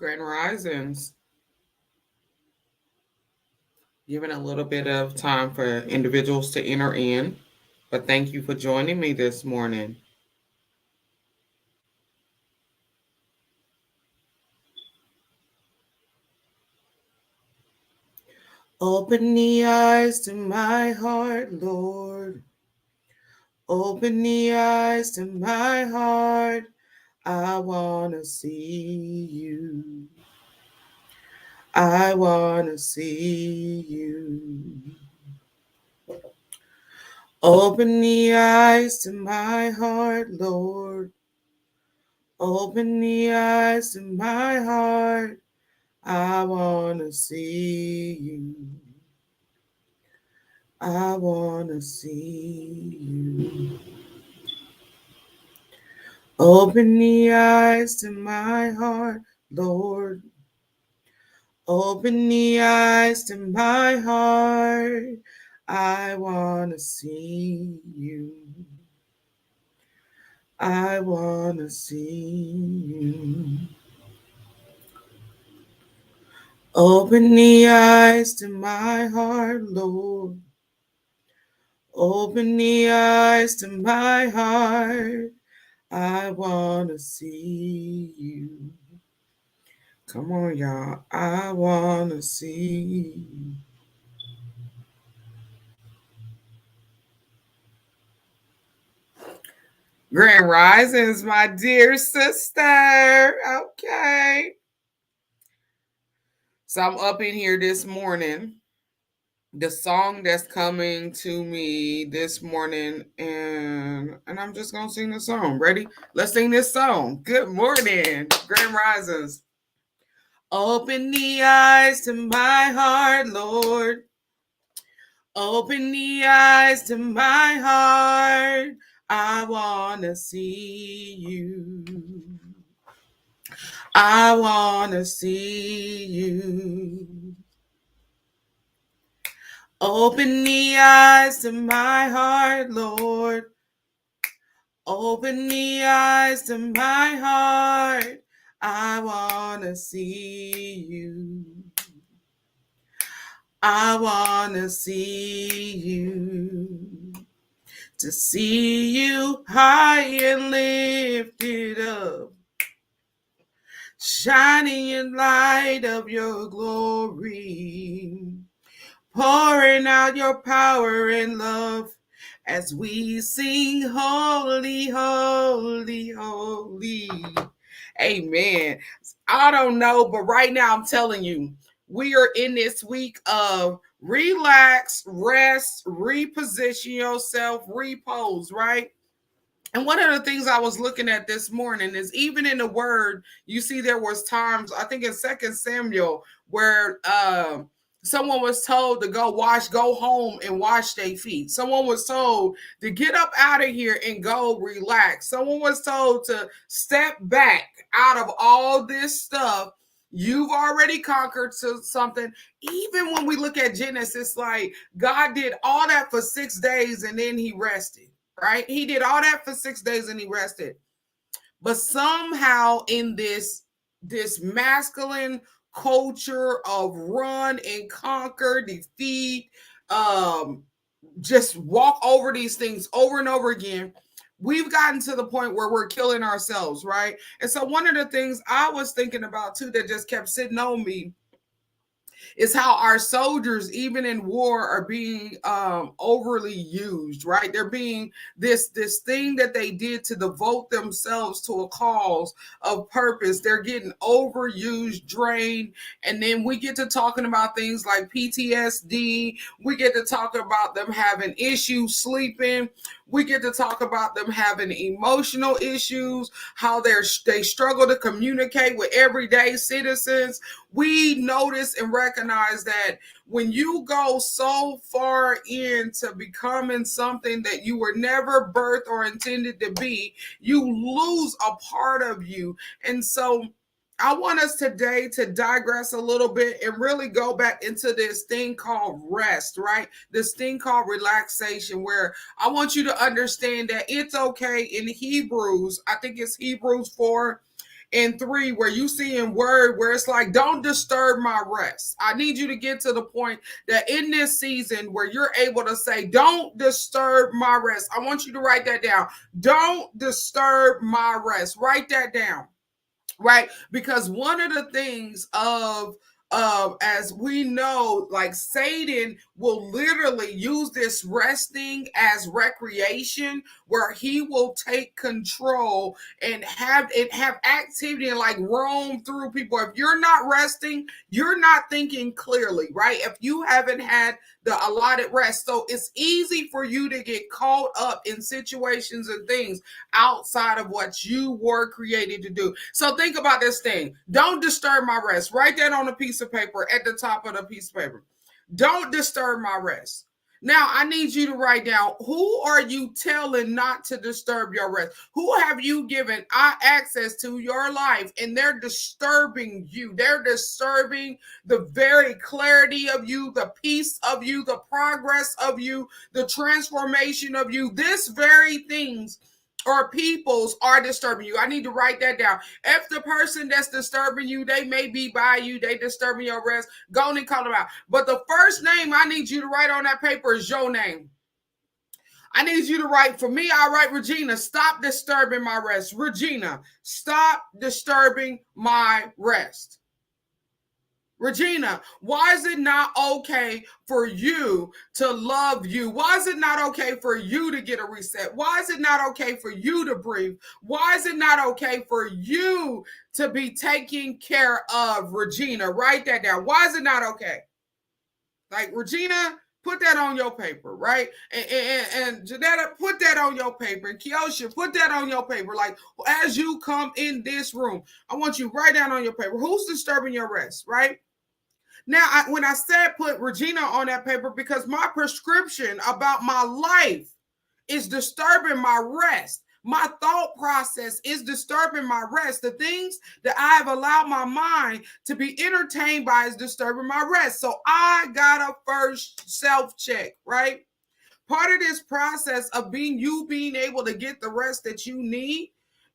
Grand Risings. Giving a little bit of time for individuals to enter in, but thank you for joining me this morning. Open the eyes to my heart, Lord. Open the eyes to my heart. I want to see you. I want to see you. Open the eyes to my heart, Lord. Open the eyes to my heart. I want to see you. I want to see you. Open the eyes to my heart, Lord. Open the eyes to my heart. I want to see you. I want to see you. Open the eyes to my heart, Lord. Open the eyes to my heart. I want to see you. Come on, y'all. I want to see you. Grand Risings, my dear sister. Okay. So I'm up in here this morning. The song that's coming to me this morning, and I'm just gonna sing the song. Ready? Let's sing this song. Good morning, Grand Risings. Open the eyes to my heart, Lord. Open the eyes to my heart. I want to see you. I want to see you. Open the eyes to my heart, Lord. Open the eyes to my heart. I want to see you. I want to see you. To see you high and lifted up, shining in light of your glory, pouring out your power and love as we sing holy, holy, holy. Amen. I don't know, but right now I'm telling you, we are in this week of relax, rest, reposition yourself, repose, right? And one of the things I was looking at this morning is even in the word, you see there was times, I think in Second Samuel, where someone was told to go home and wash their feet. Someone was told to get up out of here and go relax. Someone was told to step back out of all this stuff. You've already conquered something. Even when we look at Genesis, like God did all that for 6 days and then he rested, right? He did all that for 6 days and he rested. But somehow in this masculine culture of run and conquer, defeat, just walk over these things over and over again, we've gotten to the point where we're killing ourselves, right? And so one of the things I was thinking about too that just kept sitting on me is how our soldiers, even in war, are being overly used, right? They're being this thing that they did to devote themselves to a cause of purpose. They're getting overused, drained, and then we get to talking about things like PTSD. We get to talk about them having issues sleeping. We get to talk about them having emotional issues, how they struggle to communicate with everyday citizens. We notice and recognize that when you go so far into becoming something that you were never birthed or intended to be, you lose a part of you. And so I want us today to digress a little bit and really go back into this thing called rest, right? This thing called relaxation, where I want you to understand that it's okay in Hebrews, I think it's Hebrews 4. and 3 where you see in word where it's like, don't disturb my rest. I need you to get to the point that in this season where you're able to say, don't disturb my rest. I want you to write that down. Don't disturb my rest. Write that down. Right? Because one of the things of as we know, like Satan will literally use this resting as recreation, where he will take control and have activity and like roam through people. If you're not resting, you're not thinking clearly, right? If you haven't had the allotted rest, so it's easy for you to get caught up in situations and things outside of what you were created to do. So think about this thing. Don't disturb my rest. Write that on a piece of paper at the top of the piece of paper. Don't disturb my rest. Now, I need you to write down, who are you telling not to disturb your rest? Who have you given access to your life and they're disturbing you? They're disturbing the very clarity of you, the peace of you, the progress of you, the transformation of you. This very things or peoples are disturbing you. I need to write that down. If the person that's disturbing you, they may be by you, they disturbing your rest, go and call them out. But the first name I need you to write on that paper is your name. I need you to write, for me, I write Regina, stop disturbing my rest. Regina, stop disturbing my rest. Regina, why is it not okay for you to love you? Why is it not okay for you to get a reset? Why is it not okay for you to breathe? Why is it not okay for you to be taking care of? Regina, write that down. Why is it not okay? Like, Regina, put that on your paper, right? And Janetta, put that on your paper. And Kiosha, put that on your paper. Like, as you come in this room, I want you to write down on your paper, who's disturbing your rest, right? Now, when I said put Regina on that paper, because my prescription about my life is disturbing my rest. My thought process is disturbing my rest. The things that I have allowed my mind to be entertained by is disturbing my rest. So I got to first self-check, right? Part of this process of being able to get the rest that you need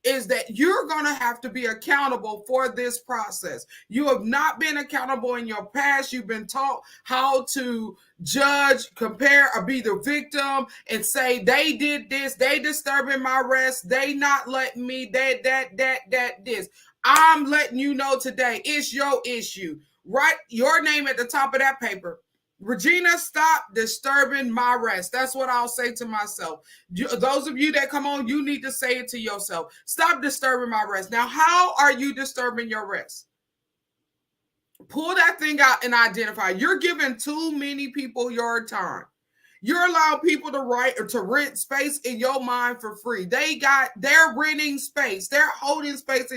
is that you're going to have to be accountable for this process. You have not been accountable in your past. You've been taught how to judge, compare, or be the victim and say, they did this, they disturbing my rest, they not letting me, this. I'm letting you know today, it's your issue. Write your name at the top of that paper. Regina, stop disturbing my rest. That's what I'll say to myself. Those of you that come on, you need to say it to yourself. Stop disturbing my rest. Now, how are you disturbing your rest? Pull that thing out and identify. You're giving too many people your time. You're allowing people to rent space in your mind for free. They're renting space. They're holding space.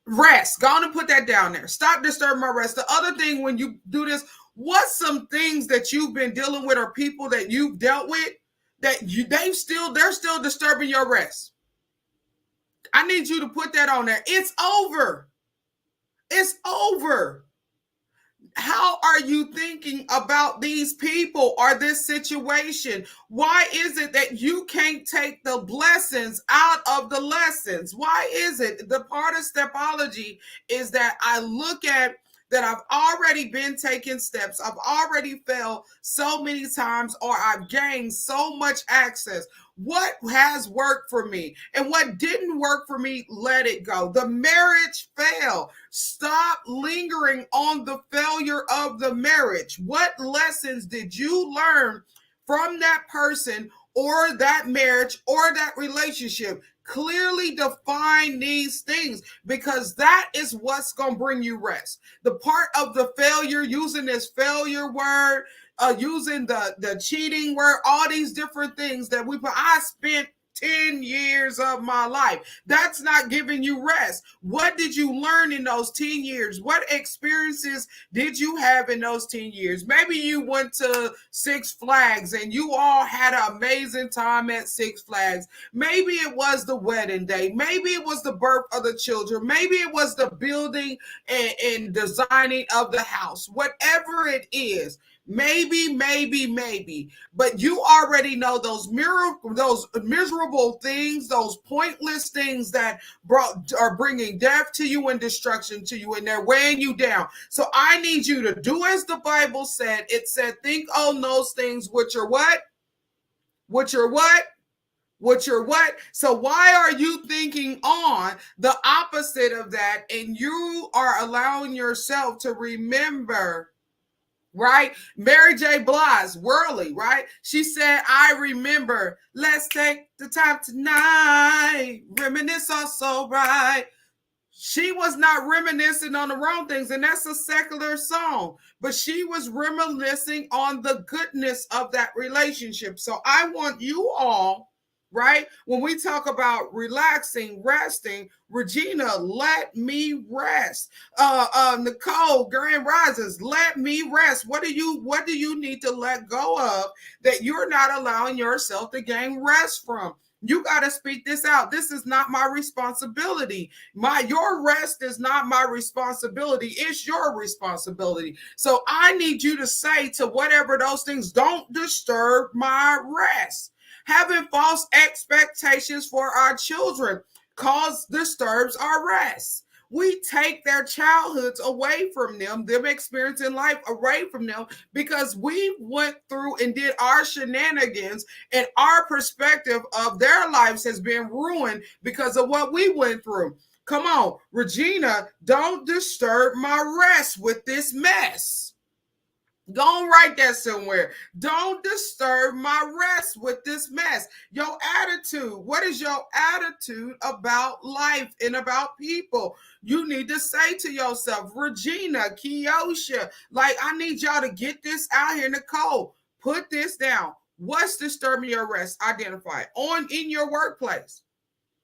Rest. Go on and put that down there. Stop disturbing my rest. The other thing, when you do this, what's some things that you've been dealing with or people that you've dealt with that they're still disturbing your rest? I need you to put that on there. It's over. It's over. How are you thinking about these people or this situation? Why is it that you can't take the blessings out of the lessons? Why is it? The part of stepology is that I look at that I've already been taking steps. I've already failed so many times, or I've gained so much access. What has worked for me and what didn't work for me, let it go. The marriage failed. Stop lingering on the failure of the marriage. What lessons did you learn from that person or that marriage or that relationship? Clearly define these things, because that is what's going to bring you rest. The part of the failure, using this failure word, using the cheating word, all these different things that I spent 10 years of my life. That's not giving you rest. What did you learn in those 10 years? What experiences did you have in those 10 years? Maybe you went to Six Flags and you all had an amazing time at Six Flags. Maybe it was the wedding day. Maybe it was the birth of the children. Maybe it was the building and designing of the house. Whatever it is, Maybe, but you already know those miserable things, those pointless things that are bringing death to you and destruction to you, and they're weighing you down. So I need you to do as the Bible said. It said, think on those things which are what? Which are what? Which are what? So why are you thinking on the opposite of that, and you are allowing yourself to remember, right? Mary J. Blige, Whirly, right? She said, I remember, let's take the time tonight, reminisce also, right? She was not reminiscing on the wrong things, and that's a secular song, but she was reminiscing on the goodness of that relationship. So I want you all, right, when we talk about relaxing, resting, Regina, let me rest. Nicole, Grand Rises, let me rest. What do you need to let go of that you're not allowing yourself to gain rest from? You got to speak this out. This is not my responsibility. Your rest is not my responsibility. It's your responsibility. So I need you to say to whatever those things, don't disturb my rest. Having false expectations for our children disturbs our rest. We take their childhoods away from them experiencing life away from them, because we went through and did our shenanigans, and our perspective of their lives has been ruined because of what we went through. Come on, Regina, don't disturb my rest with this mess. Go and write that somewhere. Don't disturb my rest with this mess. Your attitude. What is your attitude about life and about people? You need to say to yourself, Regina, Kiosha, like, I need y'all to get this out here. Nicole, put this down. What's disturbing your rest? Identify it. In your workplace.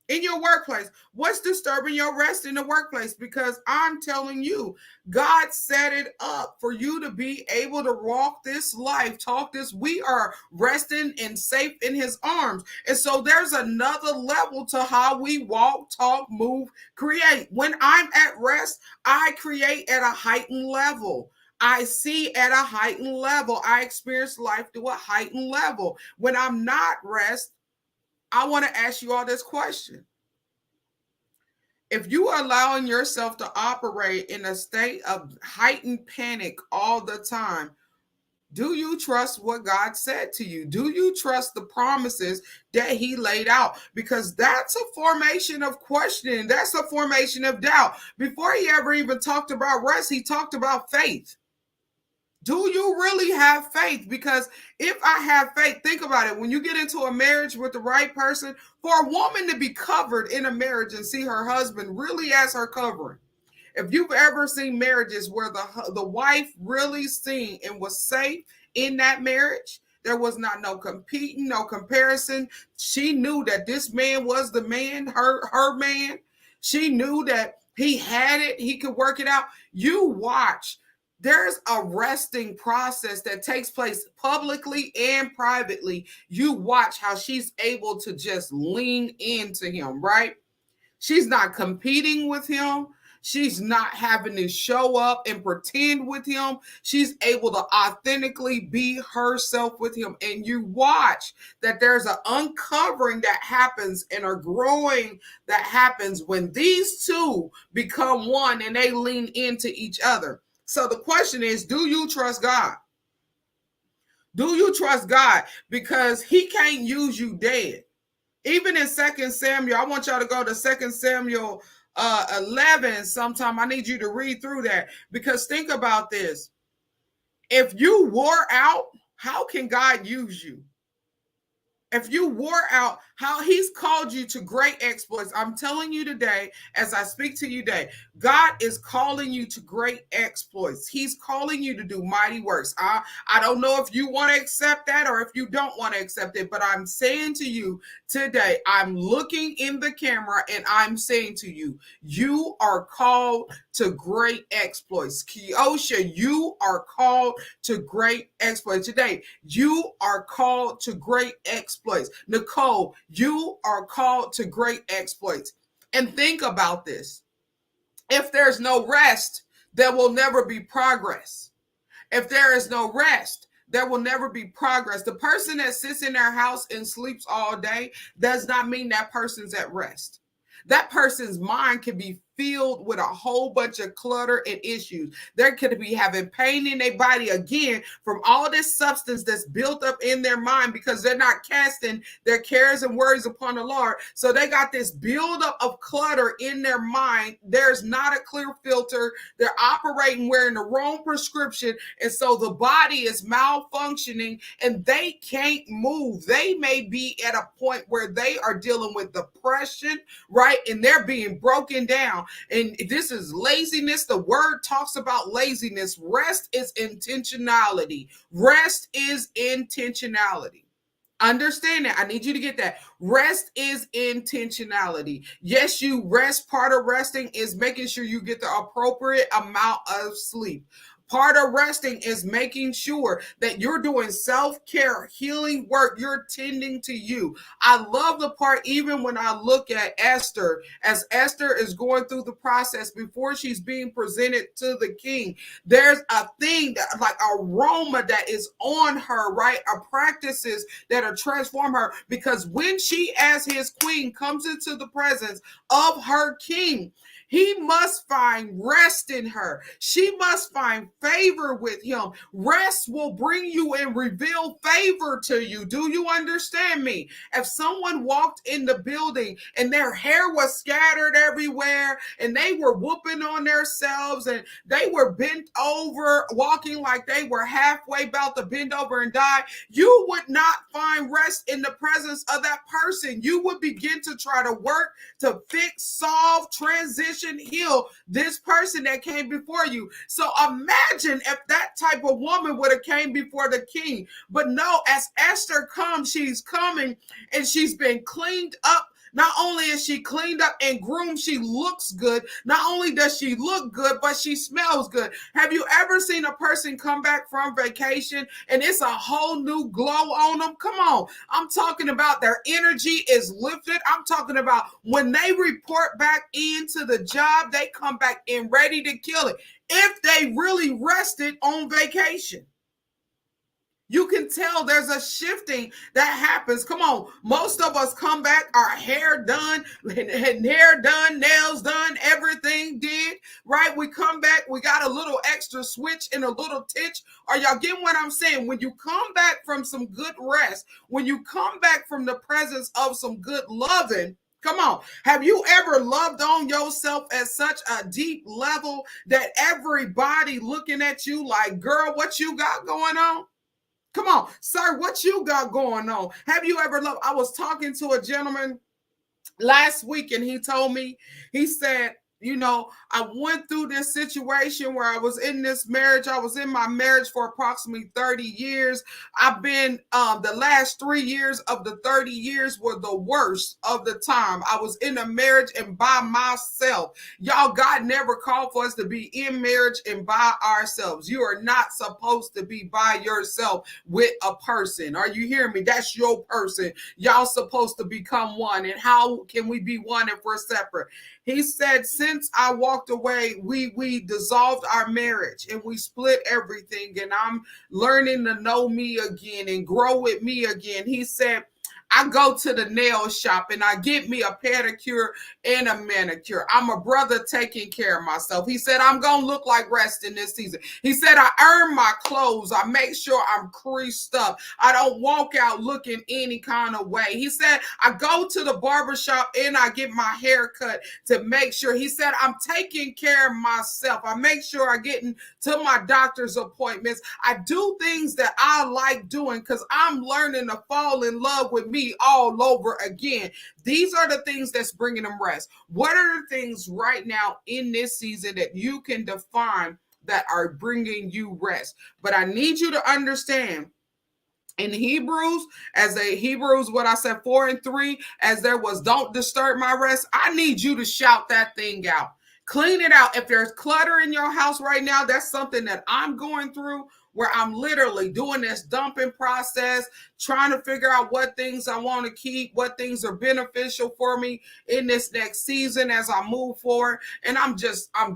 In your workplace, what's disturbing your rest in the workplace? Because I'm telling you, God set it up for you to be able to walk this life, talk this. We are resting and safe in his arms. And so there's another level to how we walk, talk, move, create. When I'm at rest, I create at a heightened level. I see at a heightened level. I experience life through a heightened level. When I'm not rest, I want to ask you all this question. If you are allowing yourself to operate in a state of heightened panic all the time, do you trust what God said to you? Do you trust the promises that he laid out? Because that's a formation of questioning. That's a formation of doubt. Before he ever even talked about rest, he talked about faith. Do you really have faith? Because if I have faith, think about it. When you get into a marriage with the right person, for a woman to be covered in a marriage and see her husband really as her covering. If you've ever seen marriages where the wife really seen and was safe in that marriage, there was not no competing, no comparison. She knew that this man was the man, her man. She knew that he had it, he could work it out. You watch. There's a resting process that takes place publicly and privately. You watch how she's able to just lean into him, right? She's not competing with him. She's not having to show up and pretend with him. She's able to authentically be herself with him. And you watch that there's an uncovering that happens and a growing that happens when these two become one and they lean into each other. So the question is, do you trust God? Do you trust God? Because he can't use you dead. Even in 2 Samuel, I want y'all to go to 2 Samuel 11 sometime. I need you to read through that, because think about this. If you wore out, how can God use you? If you wore out, how he's called you to great exploits. I'm telling you today, as I speak to you today, God is calling you to great exploits. He's calling you to do mighty works. I don't know if you want to accept that or if you don't want to accept it, but I'm saying to you today, I'm looking in the camera and I'm saying to you, you are called to great exploits. Kiosha, you are called to great exploits. Today, you are called to great exploits. Nicole, you are called to great exploits. And think about this. If there's no rest, there will never be progress. If there is no rest, there will never be progress. The person that sits in their house and sleeps all day does not mean that person's at rest. That person's mind can be filled with a whole bunch of clutter and issues. They could be having pain in their body again from all this substance that's built up in their mind because they're not casting their cares and worries upon the Lord. So they got this buildup of clutter in their mind. There's not a clear filter. They're operating wearing the wrong prescription. And so the body is malfunctioning and they can't move. They may be at a point where they are dealing with depression, right? And they're being broken down. And this is laziness. The word talks about laziness. Rest is intentionality. Rest is intentionality. Understand that. I need you to get that. Rest is intentionality. Yes, you rest. Part of resting is making sure you get the appropriate amount of sleep. Part of resting is making sure that you're doing self-care, healing work. You're tending to you. I love the part, even when I look at Esther, as Esther is going through the process before she's being presented to the king. There's a thing that, like aroma that is on her, right? Practices that are transform her, because when she, as his queen, comes into the presence of her king, he must find rest in her. She must find favor with him. Rest will bring you and reveal favor to you. Do you understand me? If someone walked in the building and their hair was scattered everywhere and they were whooping on themselves and they were bent over, walking like they were halfway about to bend over and die, you would not find rest in the presence of that person. You would begin to try to work to fix, solve, transition, heal this person that came before you. So imagine if that type of woman would have came before the king. But no, as Esther comes, she's coming and she's been cleaned up. Not only is she cleaned up and groomed, she looks good. Not only does she look good, but she smells good. Have you ever seen a person come back from vacation and it's a whole new glow on them? Come on. I'm talking about their energy is lifted. I'm talking about when they report back into the job, they come back in ready to kill it. If they really rested on vacation. You can tell there's a shifting that happens. Come on. Most of us come back, our hair done, nails done, everything did, right? We come back, we got a little extra switch and a little titch. Are y'all getting what I'm saying? When you come back from some good rest, when you come back from the presence of some good loving, come on. Have you ever loved on yourself at such a deep level that everybody looking at you like, girl, what you got going on? Come on, sir, what you got going on? Have you ever loved? I was talking to a gentleman last week and he told me, he said, you know, I went through this situation where I was in this marriage. I was in my marriage for approximately 30 years. I've been, the last 3 years of the 30 years were the worst of the time. I was in a marriage and by myself. Y'all, God never called for us to be in marriage and by ourselves. You are not supposed to be by yourself with a person. Are you hearing me? That's your person. Y'all supposed to become one. And how can we be one if we're separate? He said, since I walked away, we dissolved our marriage and we split everything. And I'm learning to know me again and grow with me again. He said, I go to the nail shop and I get me a pedicure and a manicure. I'm a brother taking care of myself. He said, I'm going to look like rest in this season. He said, I earn my clothes. I make sure I'm creased up. I don't walk out looking any kind of way. He said, I go to the barbershop and I get my hair cut to make sure. He said, I'm taking care of myself. I make sure I get into my doctor's appointments. I do things that I like doing because I'm learning to fall in love with me all over again. These are the things that's bringing them rest. What are the things right now in this season that you can define that are bringing you rest? But I need you to understand, in Hebrews, what I said, 4:3, as there was, don't disturb my rest. I need you to shout that thing out. Clean it out. If there's clutter in your house right now, that's something that I'm going through, where I'm literally doing this dumping process, trying to figure out what things I want to keep, what things are beneficial for me in this next season as I move forward. And I'm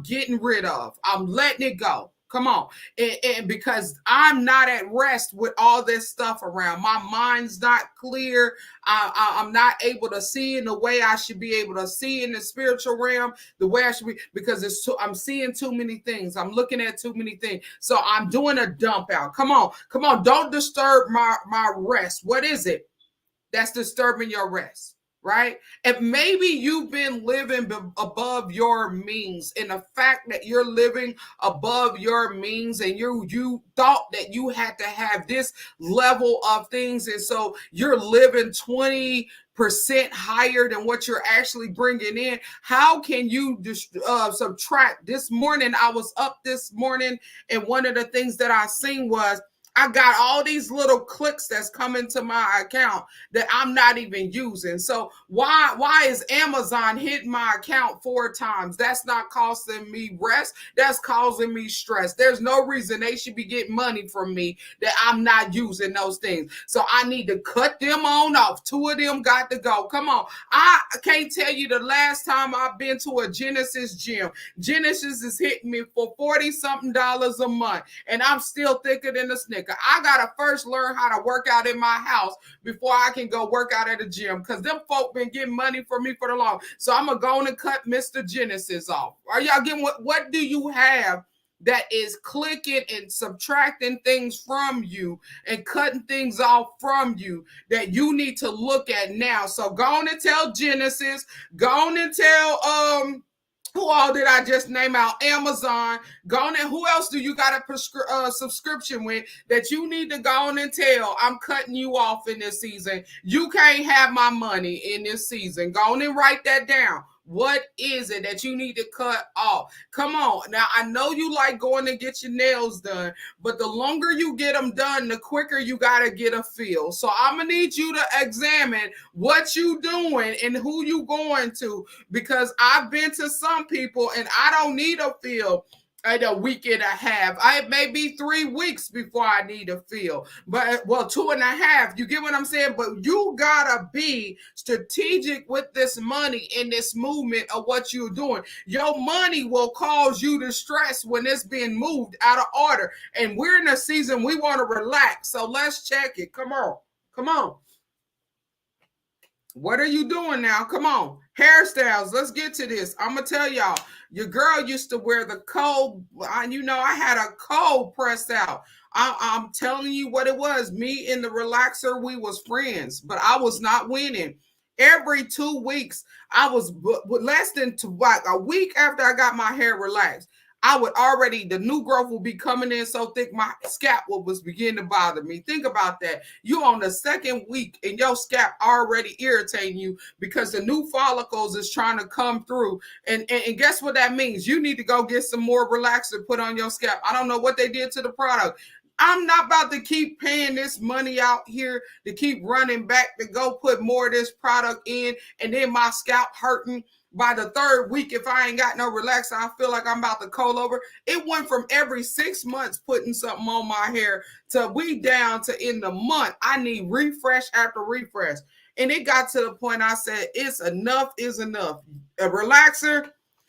getting rid of, I'm letting it go. Come on. And because I'm not at rest with all this stuff around, my mind's not clear. I'm not able to see in the way I should be able to see in the spiritual realm, the way I should be, because I'm seeing too many things. I'm looking at too many things. So I'm doing a dump out. Come on. Come on. Don't disturb my rest. What is it that's disturbing your rest? Right? And maybe you've been living above your means, and the fact that you're living above your means and you thought that you had to have this level of things, and so you're living 20% higher than what you're actually bringing in. How can you subtract? This morning, I was up this morning, and one of the things that I seen was I got all these little clicks that's coming to my account that I'm not even using. So why is Amazon hitting my account 4 times? That's not costing me rest. That's causing me stress. There's no reason they should be getting money from me that I'm not using those things. So I need to cut them on off. 2 of them got to go. Come on. I can't tell you the last time I've been to a Genesis gym. Genesis is hitting me for $40-something a month, and I'm still thicker than a Snicker. I gotta first learn how to work out in my house before I can go work out at the gym, because them folk been getting money from me for the long. So I'm gonna go and cut Mr. Genesis off. Are y'all getting what do you have that is clicking and subtracting things from you and cutting things off from you that you need to look at now? So go on and tell Genesis, go on and tell who all did I just name out? Amazon. Go on and who else do you got a subscription with that you need to go on and tell, I'm cutting you off in this season. You can't have my money in this season. Go on and write that down. What is it that you need to cut off? Come on. Now, I know you like going to get your nails done, but the longer you get them done, the quicker you got to get a feel. So I'm going to need you to examine what you doing and who you going to, because I've been to some people and I don't need a feel at a week and a half. It may be 3 weeks before I need a feel, but 2.5. You get what I'm saying? But you gotta be strategic with this money in this movement of what you're doing. Your money will cause you to stress when it's being moved out of order. And we're in a season we want to relax. So let's check it. Come on. Come on. What are you doing now? Come on. Hairstyles. Let's get to this. I'm going to tell y'all, your girl used to wear the cold. I had a cold pressed out. I'm telling you what it was. Me and the relaxer, we was friends, but I was not winning. Every 2 weeks, I was less than a week after I got my hair relaxed, the new growth will be coming in so thick, my scalp was beginning to bother me. Think about that. You on the 2nd week and your scalp already irritating you because the new follicles is trying to come through. And guess what that means? You need to go get some more relaxer put on your scalp. I don't know what they did to the product. I'm not about to keep paying this money out here to keep running back to go put more of this product in, and then my scalp hurting. By the 3rd week, if I ain't got no relaxer, I feel like I'm about to cold over. It went from every 6 months putting something on my hair to we down to in the month, I need refresh after refresh. And it got to the point I said, it's enough is enough. A relaxer,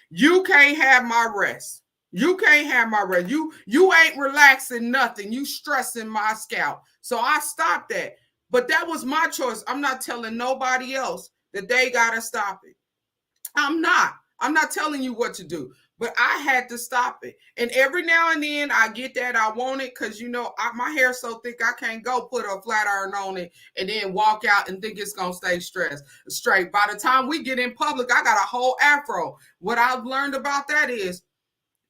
you can't have my rest. You can't have my rest. You ain't relaxing nothing. You stressing my scalp. So I stopped that. But that was my choice. I'm not telling nobody else that they got to stop it. I'm not telling you what to do, but I had to stop it. And every now and then I get that I want it because, my hair's so thick, I can't go put a flat iron on it and then walk out and think it's going to stay straight. By the time we get in public, I got a whole afro. What I've learned about that is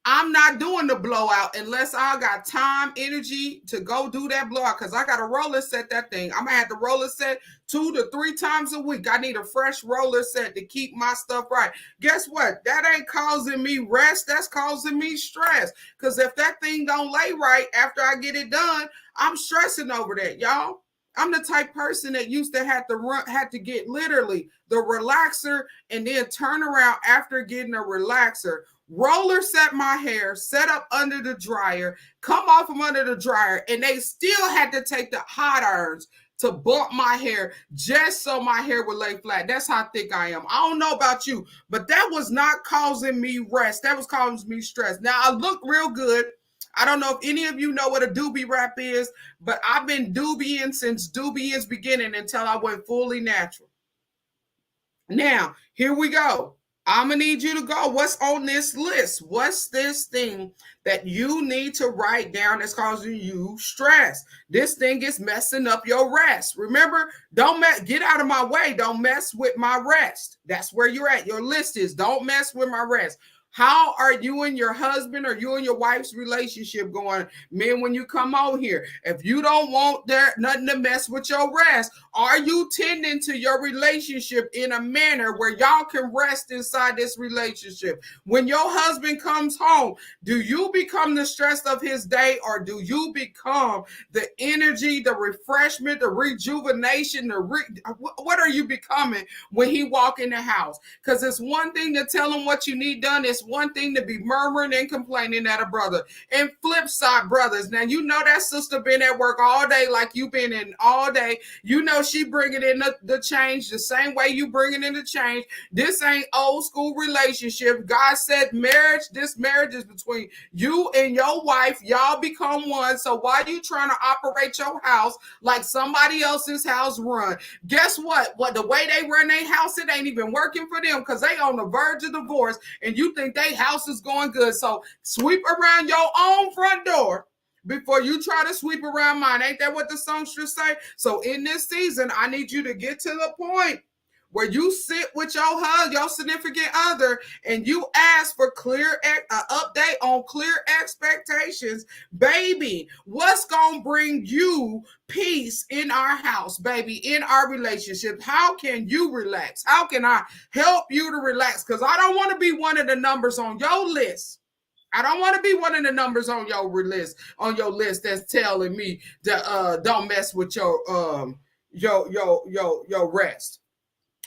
I'm not doing the blowout unless I got time, energy to go do that blowout, because I got to roller set that thing. I'm going to have to roller set 2 to 3 times a week. I need a fresh roller set to keep my stuff right. Guess what? That ain't causing me rest. That's causing me stress, because if that thing don't lay right after I get it done, I'm stressing over that, y'all. I'm the type person that used to had to get literally the relaxer and then turn around after getting a relaxer, roller set my hair, set up under the dryer, come off from under the dryer, and they still had to take the hot irons to bump my hair just so my hair would lay flat. That's how thick I am. I don't know about you, but that was not causing me rest. That was causing me stress. Now, I look real good. I don't know if any of you know what a doobie wrap is, but I've been doobieing since doobieing's beginning until I went fully natural. Now, here we go. I'm going to need you to go. What's on this list? What's this thing that you need to write down that's causing you stress? This thing is messing up your rest. Remember, get out of my way. Don't mess with my rest. That's where you're at. Your list is don't mess with my rest. How are you and your husband or you and your wife's relationship going? Men, when you come out here, if you don't want nothing to mess with your rest, are you tending to your relationship in a manner where y'all can rest inside this relationship? When your husband comes home, do you become the stress of his day, or do you become the energy, the refreshment, the rejuvenation, what are you becoming when he walk in the house? Because it's one thing to tell him what you need done. It's one thing to be murmuring and complaining at a brother. And flip side, brothers, now you know that sister been at work all day like you been in all day. You know she bringing in the change the same way you bringing in the change. This ain't old school relationship. God said this marriage is between you and your wife. Y'all become one. So why are you trying to operate your house like somebody else's house run? Guess what? The way they run their house, it ain't even working for them because they on the verge of divorce, and you think their house is going good. So sweep around your own front door before you try to sweep around mine. Ain't that what the songstress say? So in this season, I need you to get to the point where you sit with your significant other, and you ask for clear update on clear expectations. Baby, what's gonna bring you peace in our house, baby, in our relationship? How can you relax? How can I help you to relax? Because I don't want to be one of the numbers on your list. I don't want to be one of the numbers on your list that's telling me that don't mess with your rest.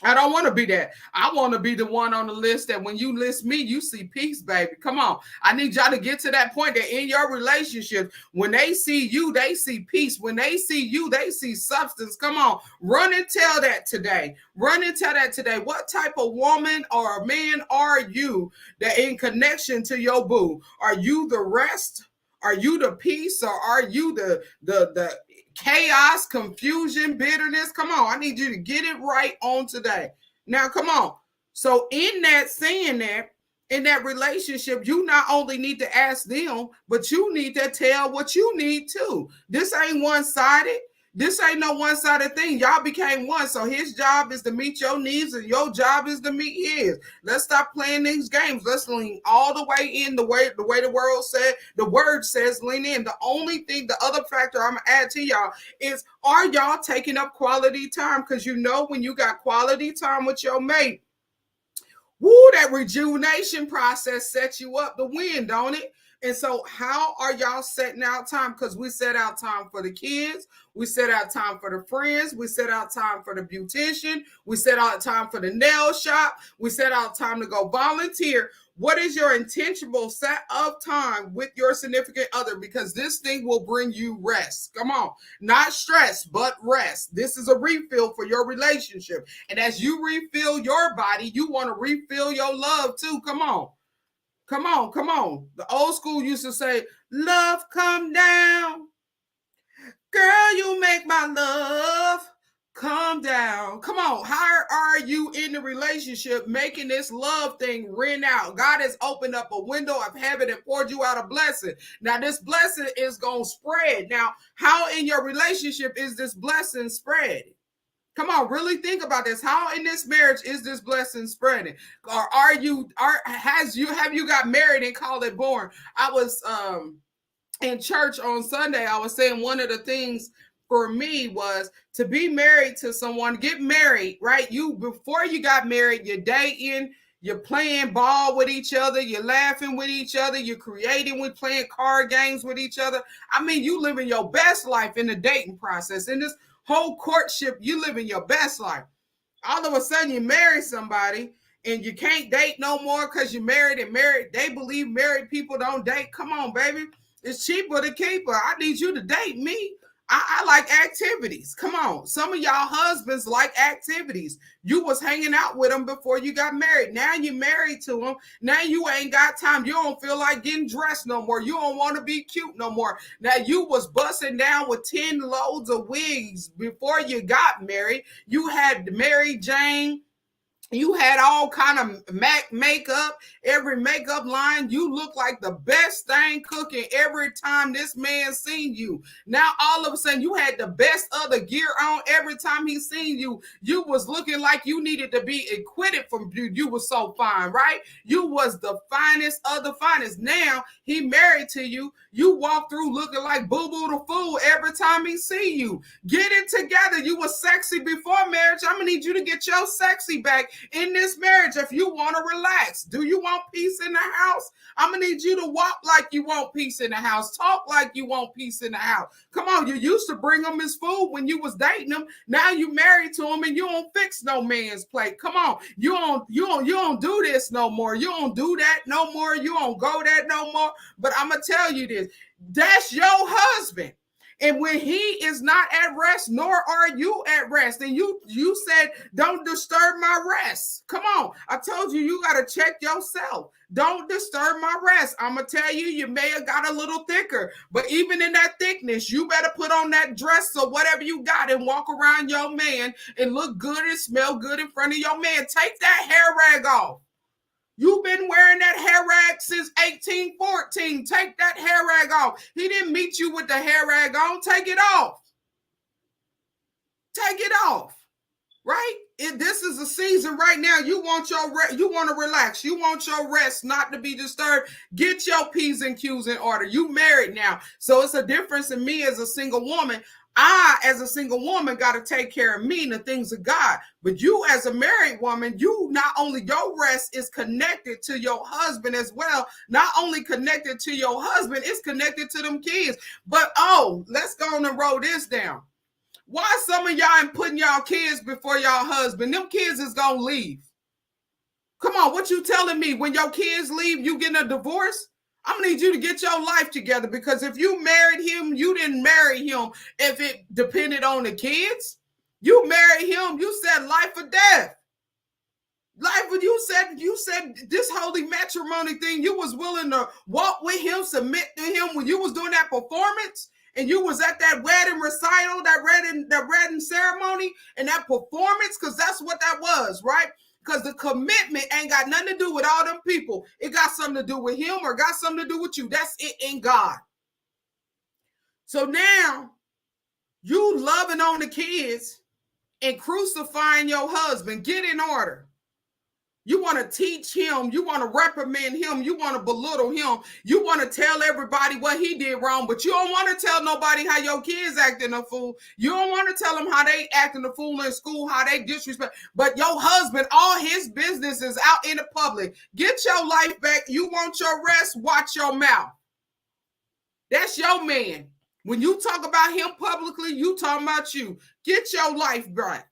I don't want to be that. I want to be the one on the list that when you list me, you see peace, baby. Come on. I need y'all to get to that point that in your relationship, when they see you, they see peace. When they see you, they see substance. Come on. Run and tell that today. Run and tell that today. What type of woman or man are you that in connection to your boo? Are you the rest? Are you the peace, or are you the chaos, confusion, bitterness? Come on, I need you to get it right on today. Now, come on. So in that, saying that, in that relationship, you not only need to ask them, but you need to tell what you need too. This ain't one-sided. This ain't no one-sided thing. Y'all became one. So his job is to meet your needs, and your job is to meet his. Let's stop playing these games. Let's lean all the way in the way the word says lean in. The only thing, the other factor I'm gonna add to y'all is, are y'all taking up quality time? Because you know when you got quality time with your mate, woo, that rejuvenation process sets you up to win, don't it? And so how are y'all setting out time? Because we set out time for the kids. We set out time for the friends. We set out time for the beautician. We set out time for the nail shop. We set out time to go volunteer. What is your intentional set of time with your significant other? Because this thing will bring you rest. Come on. Not stress, but rest. This is a refill for your relationship. And as you refill your body, you want to refill your love too. Come on. Come on, come on. The old school used to say, love come down. Girl, you make my love come down. Come on. How are you in the relationship making this love thing ring out? God has opened up a window of heaven and poured you out a blessing. Now, this blessing is going to spread. Now, how in your relationship is this blessing spreading? Come on, really think about this. How in this marriage is this blessing spreading? Or have you got married and called it born? I was in church on Sunday. I was saying one of the things for me was to be married to someone, get married, right? Before you got married, you're dating, you're playing ball with each other, you're laughing with each other, you're creating with playing card games with each other. I mean, you living your best life in the dating process. In this whole courtship, you living your best life. All of a sudden, you marry somebody and you can't date no more because you're married, and they believe married people don't date. Come on, baby. It's cheaper to keep her. I need you to date me. I like activities. Come on. Some of y'all husbands like activities. You was hanging out with them before you got married. Now you married to them. Now you ain't got time. You don't feel like getting dressed no more. You don't want to be cute no more. Now you was busting down with 10 loads of wigs before you got married. You had Mary Jane. You had all kind of makeup, every makeup line. You look like the best thing cooking every time this man seen you. Now all of a sudden you had the best other gear on every time he seen you. You was looking like you needed to be acquitted from you. You was so fine, right? You was the finest of the finest. Now he married to you. You walk through looking like Boo Boo the Fool every time he see you. Get it together. You was sexy before marriage. I'm gonna need you to get your sexy back in this marriage if you want to relax. Do you want peace in the house? I'm gonna need you to walk like you want peace in the house. Talk like you want peace in the house. Come on, you used to bring him his food when you was dating him. Now you married to him and you don't fix no man's plate. Come on, you don't do this no more. You don't do that no more. You don't go that no more. But I'm gonna tell you this: that's your husband. And when he is not at rest, nor are you at rest, and you said, don't disturb my rest. Come on. I told you, you got to check yourself. Don't disturb my rest. I'm going to tell you, you may have got a little thicker, but even in that thickness, you better put on that dress or whatever you got and walk around your man and look good and smell good in front of your man. Take that hair rag off. You've been wearing that hair rag since 1814. Take that hair rag off. He didn't meet you with the hair rag on. Take it off. Take it off. Right? This is a season right now. You want you want to relax. You want your rest not to be disturbed. Get your P's and Q's in order. You married now. So it's a difference in me as a single woman. I, as a single woman, got to take care of me and the things of God. But you, as a married woman, you not only your rest is connected to your husband as well. Not only connected to your husband, it's connected to them kids. But let's go on and roll this down. Why some of y'all ain't putting y'all kids before y'all husband? Them kids is gonna leave. Come on, what you telling me? When your kids leave, you getting a divorce? I'm gonna need you to get your life together, because if you married him, you didn't marry him if it depended on the kids. You married him, you said life or death. Life, when you said this holy matrimony thing, you was willing to walk with him, submit to him when you was doing that performance, and you was at that wedding recital, that wedding ceremony, and that performance, because that's what that was, right? Because the commitment ain't got nothing to do with all them people. It got something to do with him or got something to do with you. That's it in God. So now you loving on the kids and crucifying your husband. Get in order. You want to teach him. You want to reprimand him. You want to belittle him. You want to tell everybody what he did wrong, but you don't want to tell nobody how your kids acting a fool. You don't want to tell them how they acting a fool in school, how they disrespect. But your husband, all his business is out in the public. Get your life back. You want your rest? Watch your mouth. That's your man. When you talk about him publicly, you talking about you. Get your life back.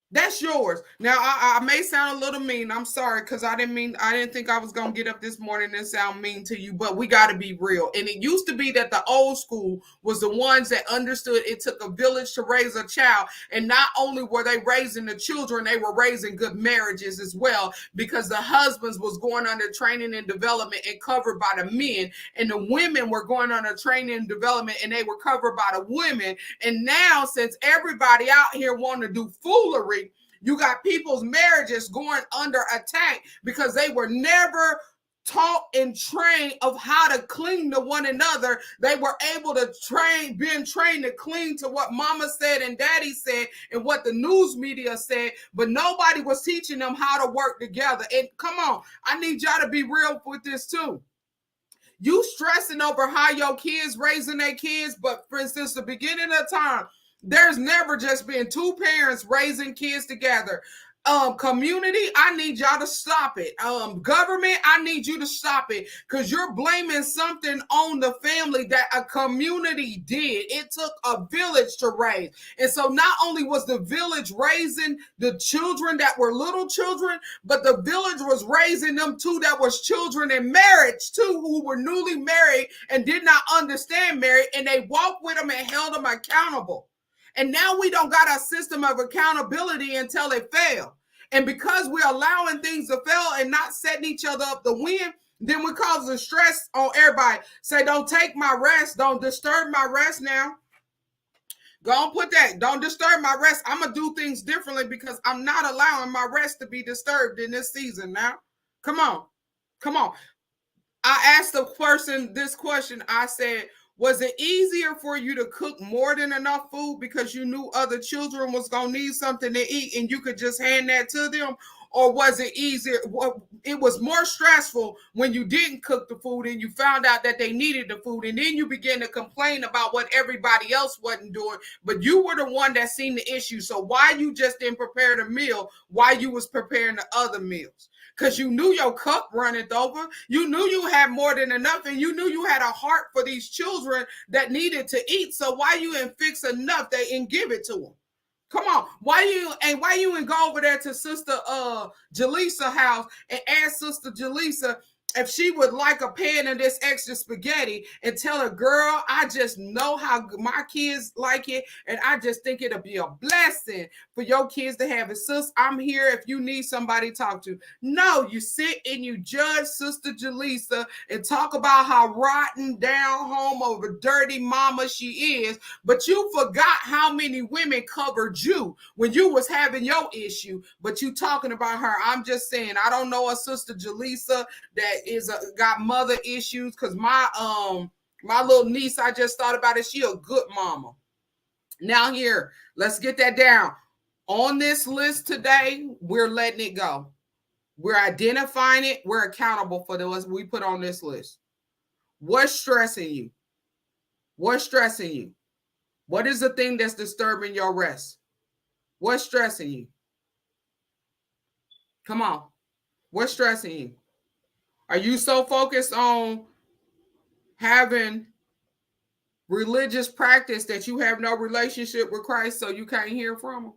That's yours. Now, I may sound a little mean. I'm sorry, because I didn't think I was going to get up this morning and sound mean to you, but we got to be real. And it used to be that the old school was the ones that understood it took a village to raise a child. And not only were they raising the children, they were raising good marriages as well, because the husbands was going under training and development and covered by the men. And the women were going under training and development and they were covered by the women. And now, since everybody out here want to do foolery, you got people's marriages going under attack because they were never taught and trained of how to cling to one another. They were able to being trained to cling to what mama said and daddy said and what the news media said, but nobody was teaching them how to work together. And come on, I need y'all to be real with this too. You stressing over how your kids raising their kids, but for instance, the beginning of time, there's never just been two parents raising kids together. Community, I need y'all to stop it. Government, I need you to stop it, because you're blaming something on the family that a community did. It took a village to raise. And so not only was the village raising the children that were little children, but the village was raising them too that was children in marriage too, who were newly married and did not understand marriage, and they walked with them and held them accountable. And now we don't got a system of accountability until it fails. And because we're allowing things to fail and not setting each other up to win, then we're causing stress on everybody. Say, don't take my rest. Don't disturb my rest now. Go and put that. Don't disturb my rest. I'm going to do things differently because I'm not allowing my rest to be disturbed in this season now. Come on. Come on. I asked the person this question. I said, was it easier for you to cook more than enough food because you knew other children was going to need something to eat and you could just hand that to them? Or was it easier? It was more stressful when you didn't cook the food and you found out that they needed the food, and then you began to complain about what everybody else wasn't doing, but you were the one that seen the issue. So why you just didn't prepare the meal while you was preparing the other meals? Because you knew your cup runneth over. You knew you had more than enough, and you knew you had a heart for these children that needed to eat. So why you didn't fix enough that and give it to them? Come on. Why you didn't go over there to Sister Jaleesa house and ask Sister Jaleesa if she would like a pan of this extra spaghetti, and tell her, girl, I just know how my kids like it, and I just think it'll be a blessing for your kids to have it. Sis, I'm here if you need somebody to talk to. No, you sit and you judge Sister Jaleesa and talk about how rotten, down home over dirty mama she is, but you forgot how many women covered you when you was having your issue, but you talking about her. I'm just saying, I don't know a Sister Jaleesa that got mother issues, because my little niece, I just thought about it, she a good mama. Now here, let's get that down. On this list today, we're letting it go. We're identifying it. We're accountable for the ones we put on this list. What's stressing you? What's stressing you? What is the thing that's disturbing your rest? What's stressing you? Come on. What's stressing you? Are you so focused on having religious practice that you have no relationship with Christ, so you can't hear from him?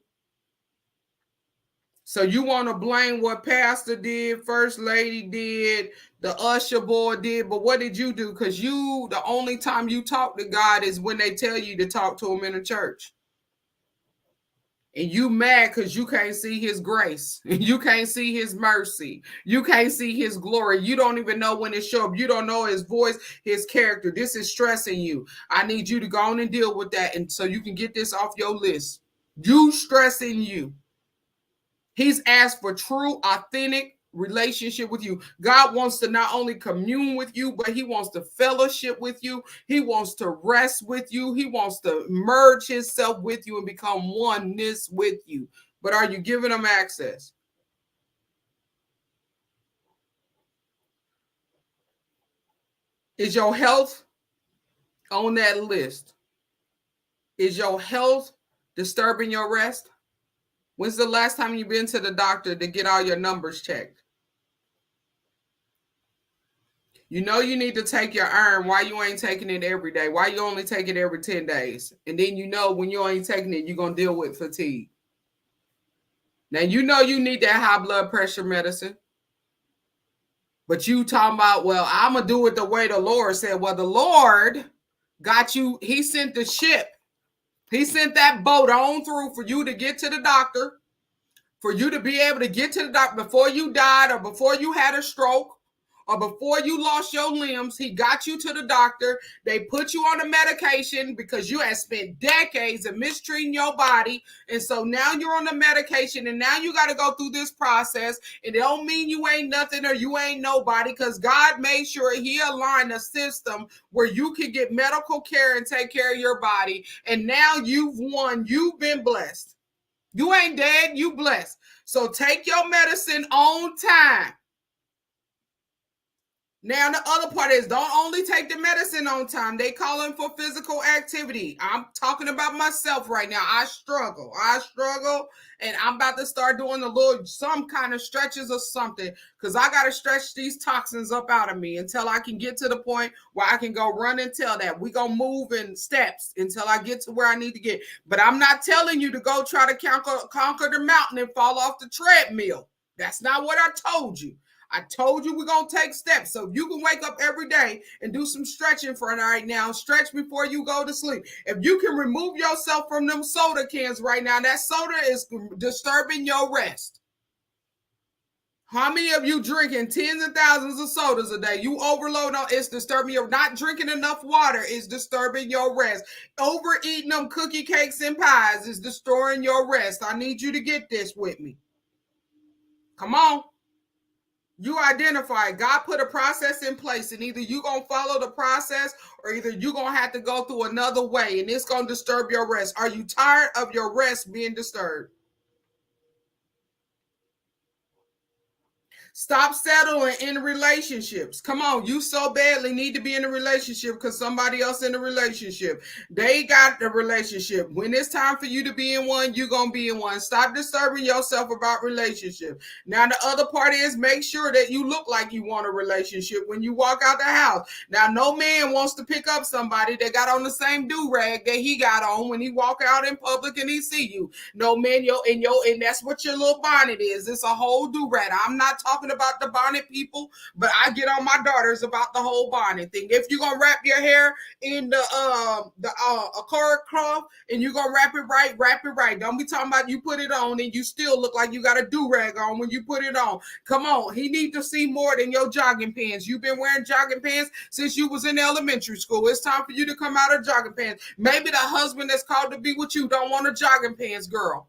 So you want to blame what pastor did, first lady did, the usher boy did, but what did you do? Because the only time you talk to God is when they tell you to talk to him in a church. And you mad because you can't see his grace. You can't see his mercy. You can't see his glory. You don't even know when it shows up. You don't know his voice, his character. This is stressing you. I need you to go on and deal with that, and so you can get this off your list. You stressing you. He's asked for true, authentic relationship with you. God wants to not only commune with you, but he wants to fellowship with you. He wants to rest with you. He wants to merge himself with you and become oneness with you. But are you giving him access? Is your health on that list? Is your health disturbing your rest? When's the last time you've been to the doctor to get all your numbers checked? You know you need to take your iron. Why you ain't taking it every day? Why you only take it every 10 days? And then you know when you ain't taking it, you're going to deal with fatigue. Now you know you need that high blood pressure medicine. But you talking about, well, I'm going to do it the way the Lord said. Well, the Lord got you. He sent the ship. He sent that boat on through for you to get to the doctor, for you to be able to get to the doctor before you died, or before you had a stroke, or before you lost your limbs. He got you to the doctor. They put you on the medication because you had spent decades of mistreating your body. And so now you're on the medication, and now you got to go through this process. And it don't mean you ain't nothing or you ain't nobody, because God made sure he aligned a system where you can get medical care and take care of your body. And now you've won. You've been blessed. You ain't dead. You blessed. So take your medicine on time. Now, the other part is don't only take the medicine on time. They calling for physical activity. I'm talking about myself right now. I struggle, and I'm about to start doing a little, some kind of stretches or something, because I got to stretch these toxins up out of me until I can get to the point where I can go run and tell that. We going to move in steps until I get to where I need to get. But I'm not telling you to go try to conquer the mountain and fall off the treadmill. That's not what I told you. I told you we're going to take steps. So you can wake up every day and do some stretching for right now. Stretch before you go to sleep. If you can remove yourself from them soda cans right now, that soda is disturbing your rest. How many of you drinking tens of thousands of sodas a day? You overload on, it's disturbing your, not drinking enough water is disturbing your rest. Overeating them cookie cakes and pies is destroying your rest. I need you to get this with me. Come on. You identify, God put a process in place, and either you're going to follow the process or either you're going to have to go through another way, and it's going to disturb your rest. Are you tired of your rest being disturbed? Stop settling in relationships. Come on, you so badly need to be in a relationship because somebody else in a relationship. They got the relationship. When it's time for you to be in one, you're going to be in one. Stop disturbing yourself about relationship. Now, the other part is make sure that you look like you want a relationship when you walk out the house. Now, no man wants to pick up somebody that got on the same do-rag that he got on when he walk out in public and he see you. No man, and that's what your little bonnet is. It's a whole do-rag. I'm not talking about the bonnet people, but I get on my daughters about the whole bonnet thing. If you're gonna wrap your hair in a cord cloth and you're gonna wrap it right. Don't be talking about you put it on and you still look like you got a do-rag on when you put it on. Come on, he need to see more than your jogging pants. You've been wearing jogging pants since you was in elementary school. It's time for you to come out of jogging pants. Maybe the husband that's called to be with you don't want a jogging pants, girl.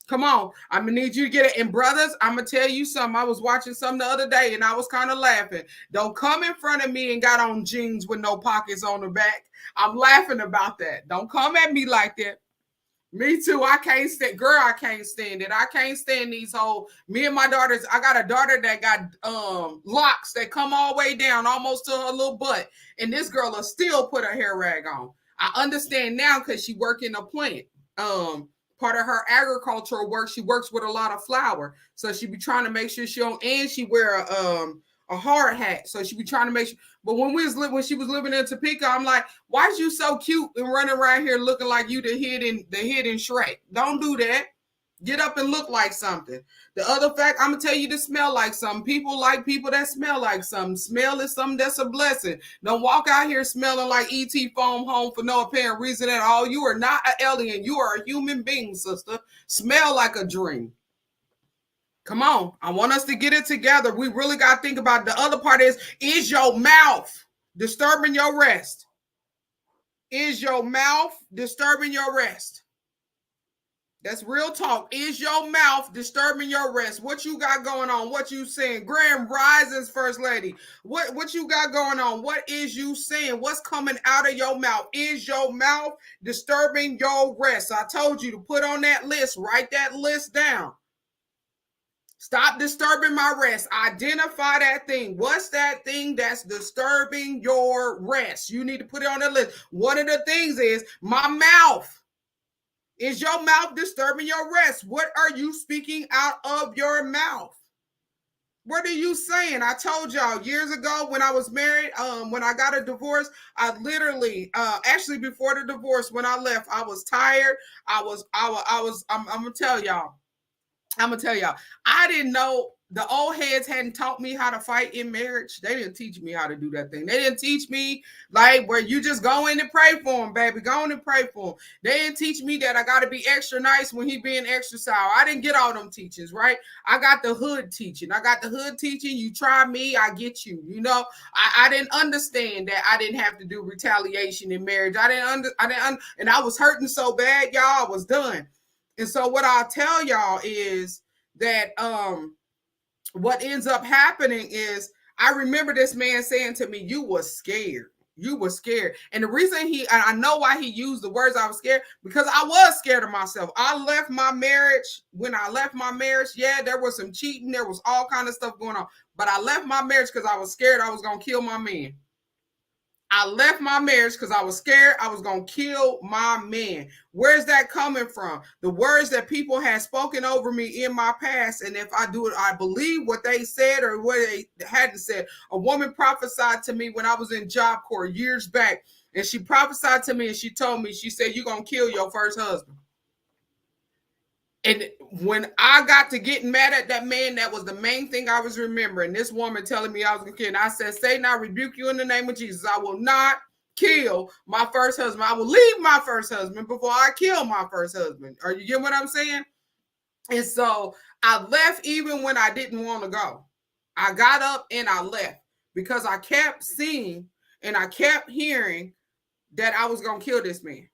Come on. I'm going to need you to get it. And brothers, I'm going to tell you something. I was watching something the other day and I was kind of laughing. Don't come in front of me and got on jeans with no pockets on the back. I'm laughing about that. Don't come at me like that. Me too. I can't stand, girl, I can't stand it. I can't stand these whole, me and my daughters, I got a daughter that got locks that come all the way down almost to her little butt. And this girl will still put her hair rag on. I understand now because she work in a plant. Part of her agricultural work, she works with a lot of flour. So she be trying to make sure she don't, and she wear a hard hat. So she be trying to make sure. But when she was living in Topeka, I'm like, why is you so cute and running around here looking like you the hidden Shrek? Don't do that. Get up and look like something. The other fact, I'm going to tell you to smell like something. People like people that smell like something. Smell is something that's a blessing. Don't walk out here smelling like E.T. phone home for no apparent reason at all. You are not an alien. You are a human being, sister. Smell like a dream. Come on. I want us to get it together. We really got to think about it. The other part is your mouth disturbing your rest? Is your mouth disturbing your rest? That's real talk. Is your mouth disturbing your rest? What you got going on? What you saying? Grand Risings, First Lady. What you got going on? What is you saying? What's coming out of your mouth? Is your mouth disturbing your rest? I told you to put on that list. Write that list down. Stop disturbing my rest. Identify that thing. What's that thing that's disturbing your rest? You need to put it on the list. One of the things is my mouth. Is your mouth disturbing your rest? What are you speaking out of your mouth? What are you saying? I told y'all years ago when I was married, when I got a divorce, I literally, actually before the divorce, when I left, I was tired. I'm gonna tell y'all, I didn't know. The old heads hadn't taught me how to fight in marriage. They didn't teach me how to do that thing. They didn't teach me like where you just go in and pray for him, baby. Go in and pray for him. They didn't teach me that I got to be extra nice when he being extra sour. I didn't get all them teachings, right? I got the hood teaching. You try me, I get you. You know, I didn't understand that I didn't have to do retaliation in marriage. And I was hurting so bad, y'all. I was done. And so what I'll tell y'all is that what ends up happening is I remember this man saying to me, you were scared. You were scared. And the reason I know why he used the words I was scared, because I was scared of myself. I left my marriage. When I left my marriage, yeah, there was some cheating. There was all kind of stuff going on. But I left my marriage because I was scared I was going to kill my man. I left my marriage because I was scared I was going to kill my man. Where's that coming from? The words that people had spoken over me in my past. And if I do it, I believe what they said or what they hadn't said. A woman prophesied to me when I was in Job Corps years back. And she prophesied to me and she told me, she said, you're going to kill your first husband. And when I got to getting mad at that man, that was the main thing I was remembering. This woman telling me I was going to kill. And I said, Satan, I rebuke you in the name of Jesus. I will not kill my first husband. I will leave my first husband before I kill my first husband. Are you getting what I'm saying? And so I left even when I didn't want to go. I got up and I left because I kept seeing and I kept hearing that I was going to kill this man.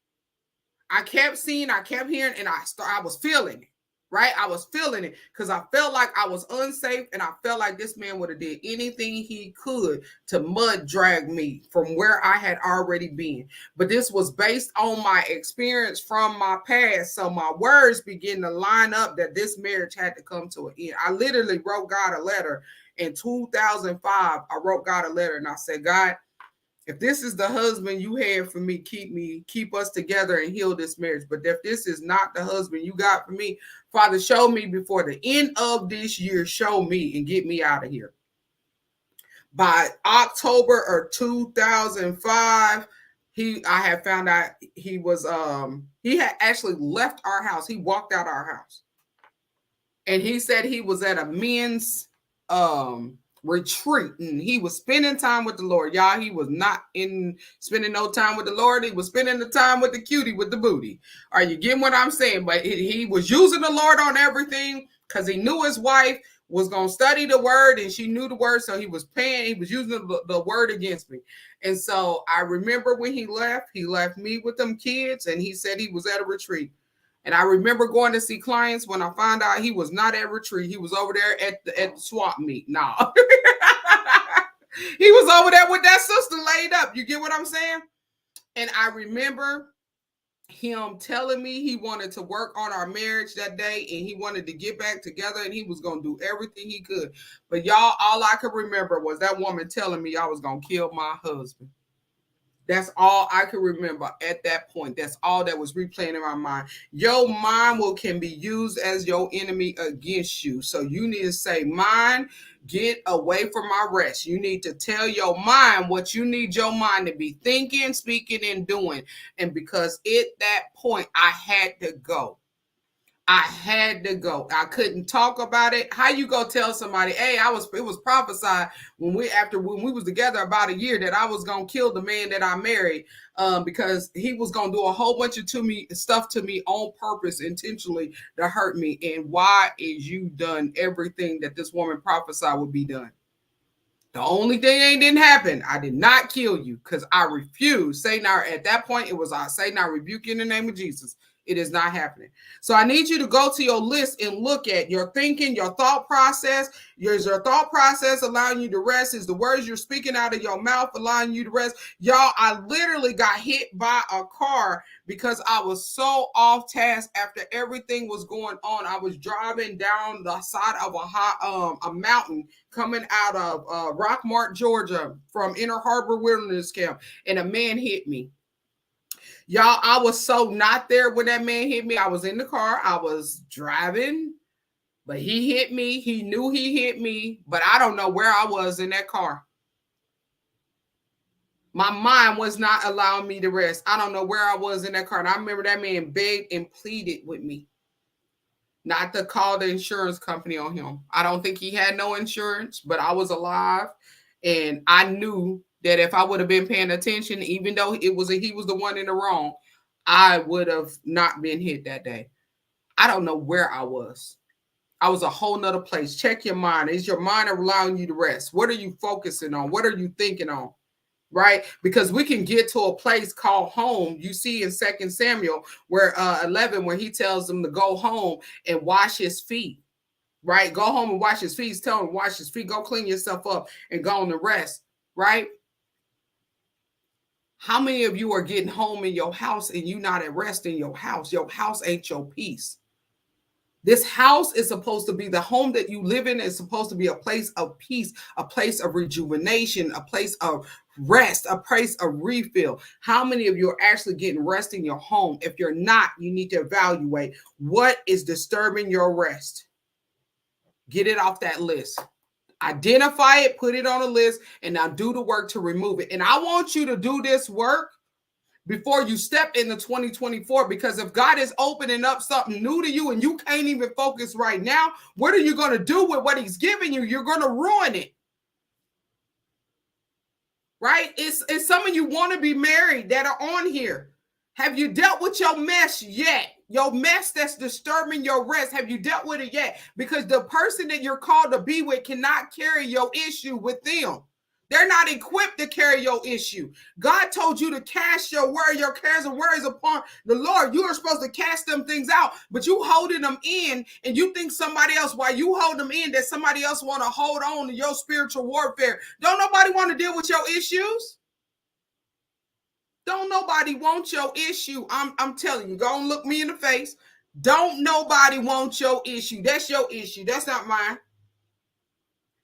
I kept seeing, I kept hearing, and I was feeling it, right? I was feeling it because I felt like I was unsafe, and I felt like this man would have did anything he could to mud drag me from where I had already been. But this was based on my experience from my past, so my words began to line up that this marriage had to come to an end. I literally wrote God a letter in 2005. I wrote God a letter, and I said, God, if this is the husband you had for me, keep us together and heal this marriage. But if this is not the husband you got for me, Father, show me before the end of this year, show me and get me out of here. By October of 2005, I had found out he had actually left our house. He walked out our house. And he said he was at a men's retreat and he was spending time with the Lord. Y'all, he was not spending no time with the Lord. He was spending the time with the cutie with the booty. Are you getting what I'm saying? But he was using the Lord on everything because he knew his wife was going to study the word and she knew the word. So he was using the word against me. And so I remember when he left me with them kids and he said he was at a retreat. And I remember going to see clients when I found out he was not at retreat. He was over there at the swap meet. No. He was over there with that sister laid up. You get what I'm saying? And I remember him telling me he wanted to work on our marriage that day and he wanted to get back together and he was going to do everything he could. But y'all, all I could remember was that woman telling me I was going to kill my husband. That's all I could remember at that point. That's all that was replaying in my mind. Your mind can be used as your enemy against you. So you need to say, mind, get away from my rest. You need to tell your mind what you need your mind to be thinking, speaking, and doing. And because at that point, I had to go. I had to go. I couldn't talk about it. How you go tell somebody, hey, it was prophesied when we was together about a year that I was gonna kill the man that I married because he was gonna do a whole bunch of stuff to me on purpose, intentionally to hurt me. And why is you done everything that this woman prophesied would be done? The only thing didn't happen. I did not kill you because I refused. Satan, at that point, it was Satan, I rebuke you in the name of Jesus. It is not happening. So I need you to go to your list and look at your thinking, your thought process. Is your thought process allowing you to rest? Is the words you're speaking out of your mouth allowing you to rest? Y'all, I literally got hit by a car because I was so off task after everything was going on. I was driving down the side of a mountain coming out of Rockmart, Georgia from Inner Harbor Wilderness Camp, and a man hit me. Y'all, I was so not there when that man hit me. I was in the car. I was driving, but he hit me. He knew he hit me, but I don't know where I was in that car. My mind was not allowing me to rest. I don't know where I was in that car. And I remember that man begged and pleaded with me not to call the insurance company on him. I don't think he had no insurance, but I was alive. And I knew that if I would have been paying attention, even though he was the one in the wrong, I would have not been hit that day. I don't know where I was. I was a whole nother place. Check your mind. Is your mind allowing you to rest? What are you focusing on? What are you thinking on? Right? Because we can get to a place called home. You see in 2 Samuel where 11, where he tells them to go home and wash his feet. Right? Go home and wash his feet. He's telling him to wash his feet. Go clean yourself up and go on the rest. Right? How many of you are getting home in your house and you not at rest in your house? Your house ain't your peace. This house is supposed to be the home that you live in. Is supposed to be a place of peace, a place of rejuvenation, a place of rest, a place of refill. How many of you are actually getting rest in your home? If you're not, you need to evaluate what is disturbing your rest. Get it off that list. Identify it, put it on a list, and now do the work to remove it. And I want you to do this work before you step into 2024, because if God is opening up something new to you and you can't even focus right now, what are you going to do with what he's giving you? You're going to ruin it. Right? It's some of you want to be married that are on here. Have you dealt with your mess yet? Your mess that's disturbing your rest. Have you dealt with it yet? Because the person that you're called to be with cannot carry your issue with them. They're not equipped to carry your issue. God told you to cast your worry, your cares and worries upon the Lord. You are supposed to cast them things out, but you holding them in, and you think somebody else, while you hold them in, that somebody else want to hold on to your spiritual warfare. Don't nobody want to deal with your issues. Don't nobody want your issue. I'm telling you, go and look me in the face. Don't nobody want your issue. That's your issue. That's not mine.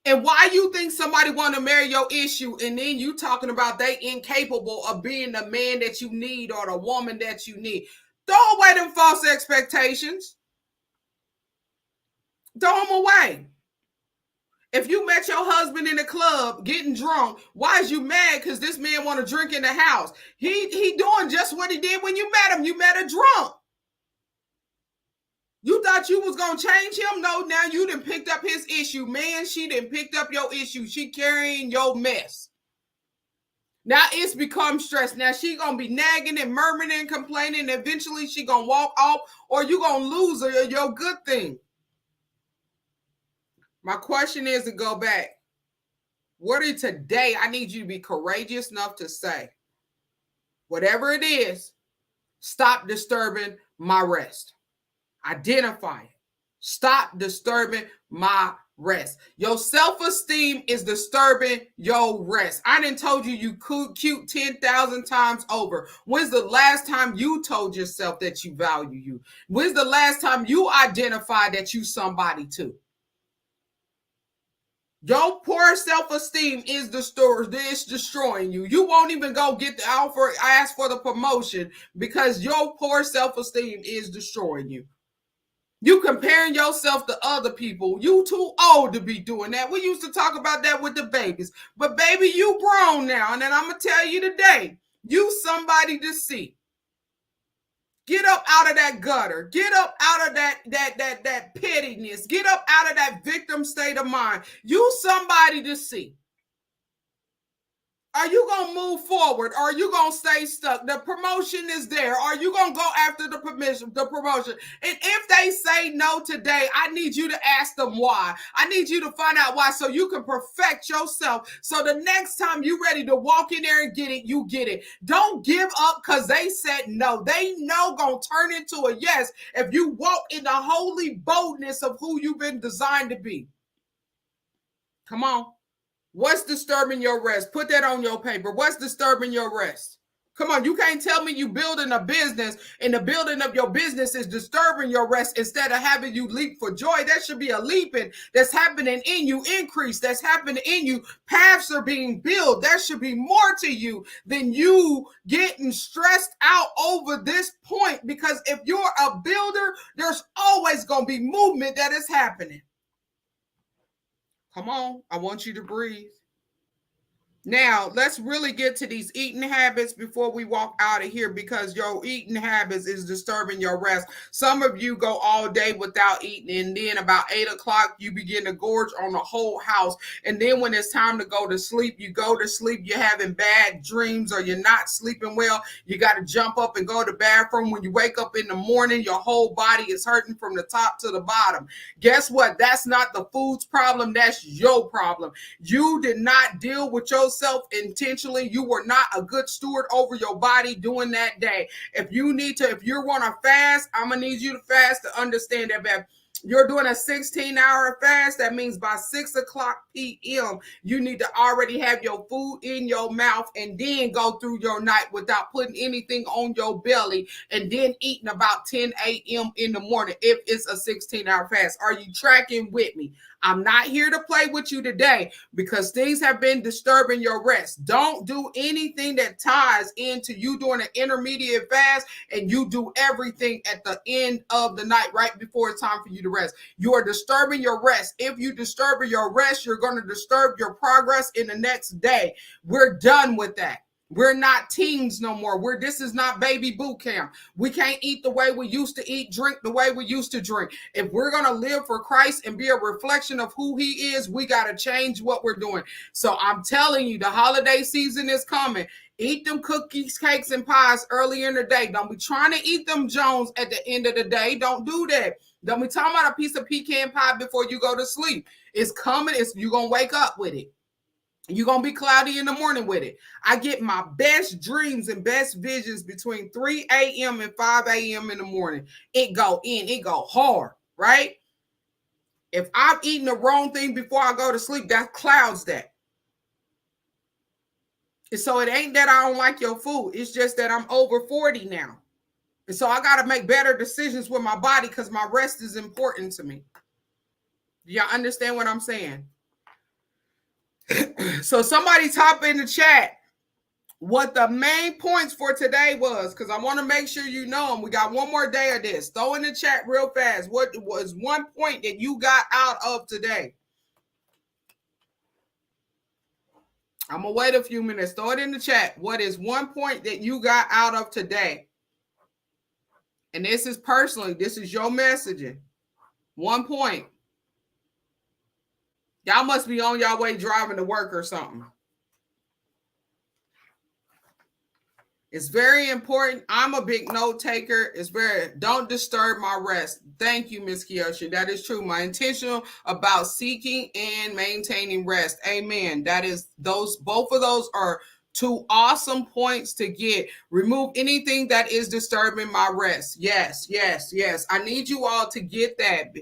And why you think somebody want to marry your issue, and then you talking about they incapable of being the man that you need or the woman that you need? Throw away them false expectations. Throw them away. If you met your husband in the club getting drunk, why is you mad? Because this man want to drink in the house. He doing just what he did when you met him. You met a drunk. You thought you was going to change him? No, now you done picked up his issue. Man, she done picked up your issue. She carrying your mess. Now it's become stress. Now she going to be nagging and murmuring and complaining. Eventually she going to walk off, or you going to lose her, your good thing. My question is to go back. What are today? I need you to be courageous enough to say, whatever it is, stop disturbing my rest. Identify it. Stop disturbing my rest. Your self-esteem is disturbing your rest. I done told you you cute 10,000 times over. When's the last time you told yourself that you value you? When's the last time you identified that you somebody too? Your poor self-esteem is destroying you. You won't even go get the offer, ask for the promotion, because your poor self-esteem is destroying you. You comparing yourself to other people. You too old to be doing that. We used to talk about that with the babies. But baby, you grown now. And then I'm going to tell you today, you somebody to see. Get up out of that gutter. Get up out of that pettiness. Get up out of that victim state of mind. You somebody to see. Are you going to move forward, or are you going to stay stuck? The promotion is there. Are you going to go after the promotion? And if they say no today, I need you to ask them why. I need you to find out why, so you can perfect yourself. So the next time you're ready to walk in there and get it, you get it. Don't give up because they said no. They know going to turn into a yes if you walk in the holy boldness of who you've been designed to be. Come on. What's disturbing your rest? Put that on your paper. What's disturbing your rest? Come on, you can't tell me you building a business and the building of your business is disturbing your rest instead of having you leap for joy. That should be a leaping that's happening in you, increase that's happening in you. Paths are being built. There should be more to you than you getting stressed out over this point, because if you're a builder, there's always going to be movement that is happening. Come on, I want you to breathe. Now, let's really get to these eating habits before we walk out of here, because your eating habits is disturbing your rest. Some of you go all day without eating, and then about 8 o'clock, you begin to gorge on the whole house. And then when it's time to go to sleep, you go to sleep, you're having bad dreams, or you're not sleeping well. You got to jump up and go to the bathroom. When you wake up in the morning, your whole body is hurting from the top to the bottom. Guess what? That's not the food's problem. That's your problem. You did not deal with yourself intentionally. You were not a good steward over your body during that day. If you want to fast, I'm gonna need you to fast to understand that You're doing a 16-hour fast. That means by 6 o'clock p.m., you need to already have your food in your mouth and then go through your night without putting anything on your belly and then eating about 10 a.m. in the morning if it's a 16-hour fast. Are you tracking with me? I'm not here to play with you today because things have been disturbing your rest. Don't do anything that ties into you doing an intermediate fast and you do everything at the end of the night right before it's time for you to rest. You are disturbing your rest. If you disturb your rest, you're going to disturb your progress in the next day. We're done with that. We're not teens no more. This is not baby boot camp. We can't eat the way we used to eat, drink the way we used to drink. If we're going to live for Christ and be a reflection of who he is, we got to change what we're doing. So I'm telling you, the holiday season is coming. Eat them cookies, cakes, and pies early in the day. Don't be trying to eat them Jones at the end of the day. Don't do that. Don't be talking about a piece of pecan pie before you go to sleep. It's coming. You're going to wake up with it. You're going to be cloudy in the morning with it. I get my best dreams and best visions between 3 a.m. and 5 a.m. in the morning. It go hard, right? If I'm eating the wrong thing before I go to sleep, that clouds that. And so it ain't that I don't like your food. It's just that I'm over 40 now. And so I got to make better decisions with my body because my rest is important to me. Do y'all understand what I'm saying? So somebody type in the chat what the main points for today was, because I want to make sure you know them. We got one more day of this. Throw in the chat real fast. What was one point that you got out of today? I'm going to wait a few minutes. Throw it in the chat. What is one point that you got out of today? And this is personally, this is your messaging. 1 point. Y'all must be on y'all way driving to work or something. It's very important. I'm a big note taker. Don't disturb my rest. Thank you, Miss Kiyoshi. That is true. My intentional about seeking and maintaining rest. Amen. Both of those are two awesome points to get. Remove anything that is disturbing my rest. Yes. I need you all to get that.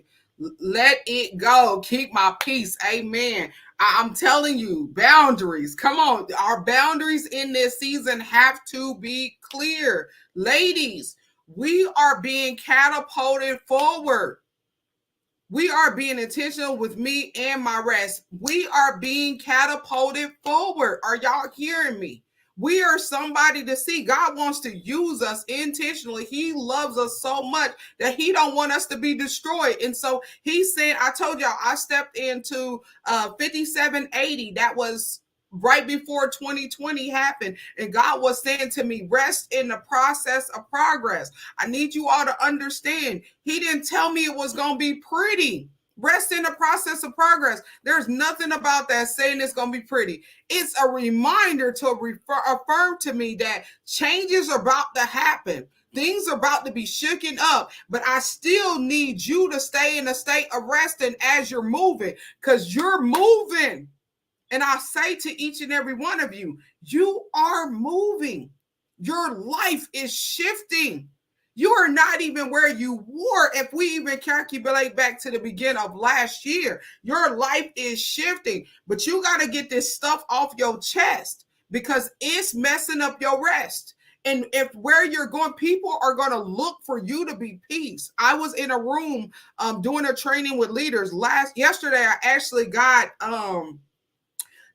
Let it go. Keep my peace. Amen. I'm telling you, boundaries. Come on. Our boundaries in this season have to be clear. Ladies, we are being catapulted forward. We are being intentional with me and my rest. We are being catapulted forward. Are y'all hearing me? We are somebody to see. God wants to use us intentionally. He loves us so much that he don't want us to be destroyed. And so he said, I told y'all, I stepped into 5780. That was right before 2020 happened. And God was saying to me, rest in the process of progress. I need you all to understand. He didn't tell me it was going to be pretty. Rest in the process of progress. There's nothing about that saying it's going to be pretty. It's a reminder to affirm to me that changes are about to happen. Things are about to be shaken up, but I still need you to stay in a state of resting as you're moving, because you're moving. And I say to each and every one of you, you are moving. Your life is shifting. You are not even where you were. If we even calculate back to the beginning of last year, your life is shifting, but you got to get this stuff off your chest because it's messing up your rest. And if where you're going, people are going to look for you to be peace. I was in a room doing a training with leaders yesterday. I actually got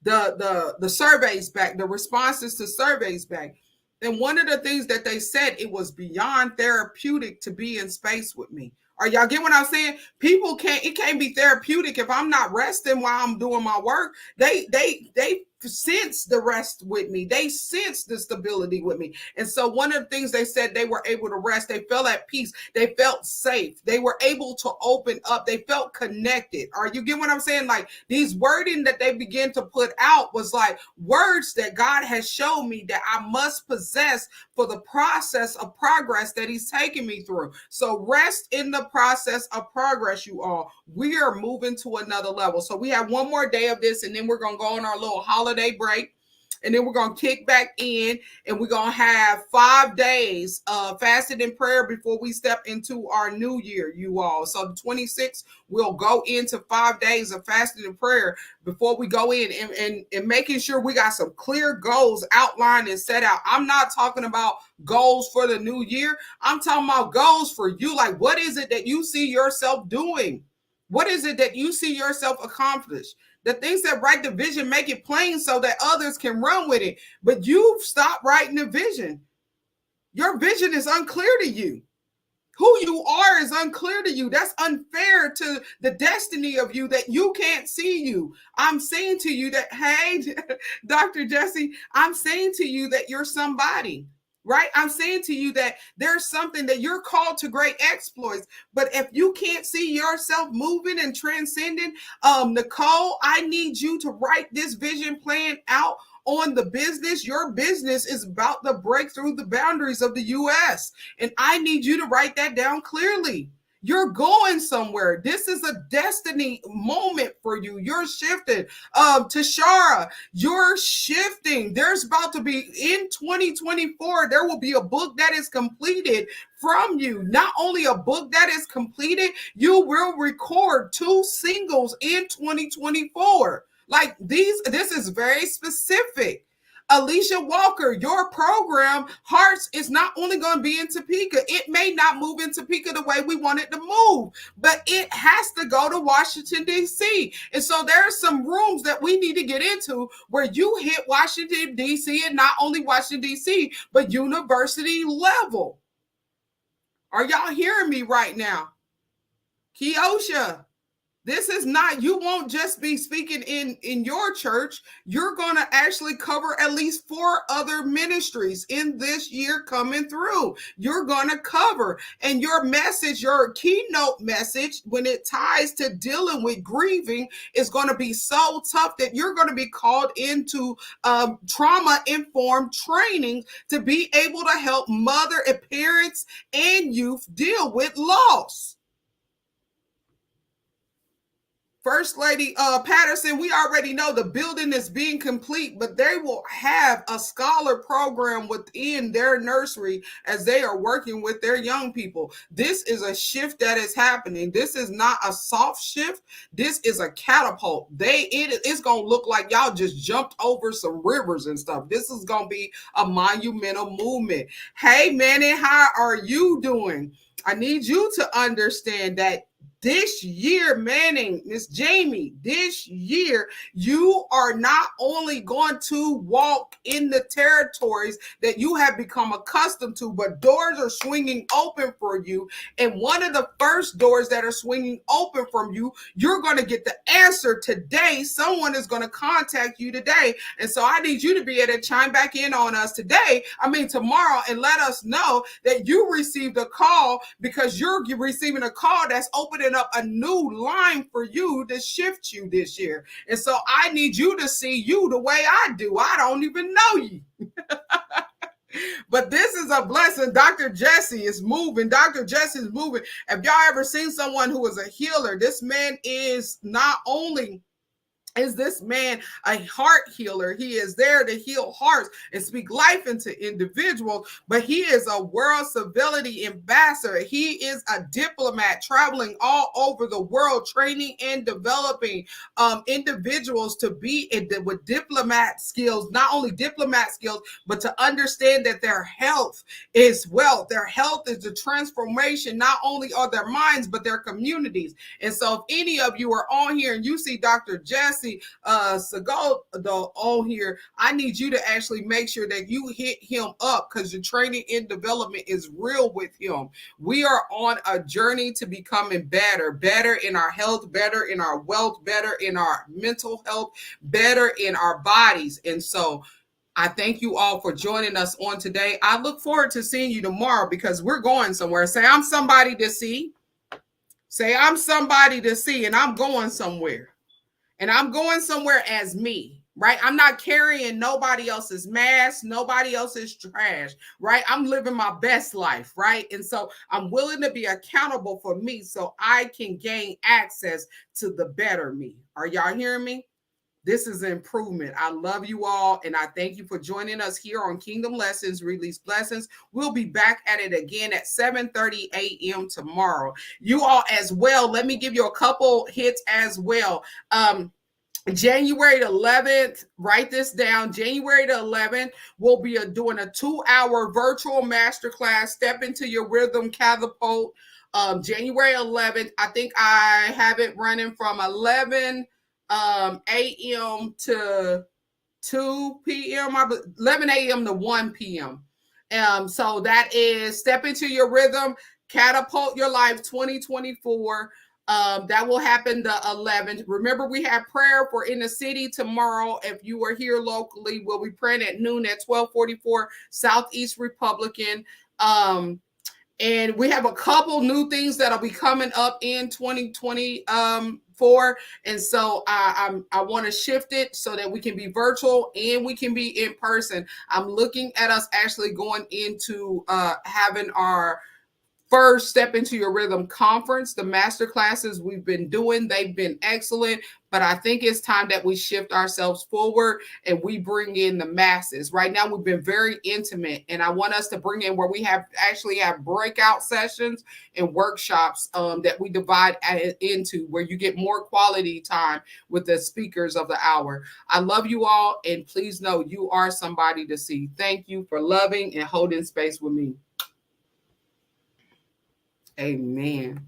the surveys back, the responses to surveys back. And one of the things that they said, it was beyond therapeutic to be in space with me. Are y'all get what I'm saying? It can't be therapeutic if I'm not resting while I'm doing my work. They sense the rest with me. They sense the stability with me. And so one of the things they said, they were able to rest. They felt at peace. They felt safe. They were able to open up. They felt connected. Are you get what I'm saying? Like these wording that they began to put out was like words that God has shown me that I must possess for the process of progress that he's taking me through. So rest in the process of progress, you all. We are moving to another level. So we have one more day of this, and then we're going to go on our little holiday break. and then we're going to kick back in, and we're going to have 5 days of fasting and prayer before we step into our new year, you all. So the 26th, we'll go into 5 days of fasting and prayer before we go in, and making sure we got some clear goals outlined and set out. I'm not talking about goals for the new year. I'm talking about goals for you. Like, what is it that you see yourself doing? What is it that you see yourself accomplish? The things that write the vision, make it plain so that others can run with it. But you've stopped writing the vision. Your vision is unclear to you. Who you are is unclear to you. That's unfair to the destiny of you, that you can't see you. I'm saying to you that, hey, Dr. Jesse, I'm saying to you that you're somebody, right? I'm saying to you that there's something that you're called to great exploits. But if you can't see yourself moving and transcending, Nicole, I need you to write this vision plan out on the business. Your business is about to break through the boundaries of the U.S. And I need you to write that down clearly. You're going somewhere. This is a destiny moment for you. You're shifting. Tashara, you're shifting. There's about to be, in 2024, there will be a book that is completed from you. Not only a book that is completed, you will record 2 singles in 2024. Like this is very specific. Alicia Walker, your program, Hearts, is not only going to be in Topeka. It may not move in Topeka the way we want it to move, but it has to go to Washington, D.C. And so there are some rooms that we need to get into where you hit Washington, D.C., and not only Washington, D.C., but university level. Are y'all hearing me right now? Keosha, this is not, you won't just be speaking in your church. You're going to actually cover at least 4 other ministries in this year coming through. You're going to cover, and your message, your keynote message, when it ties to dealing with grieving, is going to be so tough that you're going to be called into trauma-informed training to be able to help mother and parents and youth deal with loss. First Lady Patterson, we already know the building is being complete, but they will have a scholar program within their nursery as they are working with their young people. This is a shift that is happening. This is not a soft shift. This is a catapult. It's going to look like y'all just jumped over some rivers and stuff. This is going to be a monumental movement. Hey, Manny, how are you doing? I need you to understand that this year, Manning, Miss Jamie, this year, you are not only going to walk in the territories that you have become accustomed to, but doors are swinging open for you. And one of the first doors that are swinging open from you, you're going to get the answer today. Someone is going to contact you today. And so I need you to be able to chime back in on us tomorrow, and let us know that you received a call, because you're receiving a call that's opening up a new line for you to shift you this year. And so I need you to see you the way I do. I don't even know you. But this is a blessing. Dr. Jesse is moving. Dr. Jesse is moving. Have y'all ever seen someone who is a healer? This man is not only is this man a heart healer. He is there to heal hearts and speak life into individuals, but he is a world civility ambassador. He is a diplomat traveling all over the world, training and developing individuals to be with diplomat skills, not only diplomat skills, but to understand that their health is wealth. Their health is the transformation, not only of their minds, but their communities. And so if any of you are on here and you see Dr. Jesse Segal on here, I need you to actually make sure that you hit him up, because your training and development is real with him. We are on a journey to becoming better in our health, better in our wealth, better in our mental health, better in our bodies. And so I thank you all for joining us on today. I look forward to seeing you tomorrow, because we're going somewhere. Say, I'm somebody to see. Say, I'm somebody to see, and I'm going somewhere. And I'm going somewhere as me, right? I'm not carrying nobody else's mask, nobody else's trash, right? I'm living my best life, right? And so I'm willing to be accountable for me so I can gain access to the better me. Are y'all hearing me? This is an improvement. I love you all, and I thank you for joining us here on Kingdom Lessons, Release Blessings. We'll be back at it again at 7:30 a.m. tomorrow. You all as well, let me give you a couple hits as well. January 11th, write this down. January the 11th, we'll be doing a 2-hour virtual masterclass, Step into Your Rhythm Catapult. January 11th, I think I have it running from 11 a.m. to 2 p.m. 11 a.m. to 1 p.m. So that is Step into Your Rhythm, Catapult Your Life 2024. That will happen the 11th. Remember, we have prayer for in the city tomorrow. If you are here locally, we'll be praying at noon at 1244 Southeast Republican. And we have a couple new things that'll be coming up in 2024. And so I want to shift it so that we can be virtual and we can be in person. I'm looking at us actually going into having our first Step into Your Rhythm conference. The master classes we've been doing, they've been excellent, but I think it's time that we shift ourselves forward and we bring in the masses. Right now, we've been very intimate, and I want us to bring in where we have breakout sessions and workshops that we divide into, where you get more quality time with the speakers of the hour. I love you all, and please know you are somebody to see. Thank you for loving and holding space with me. Amen.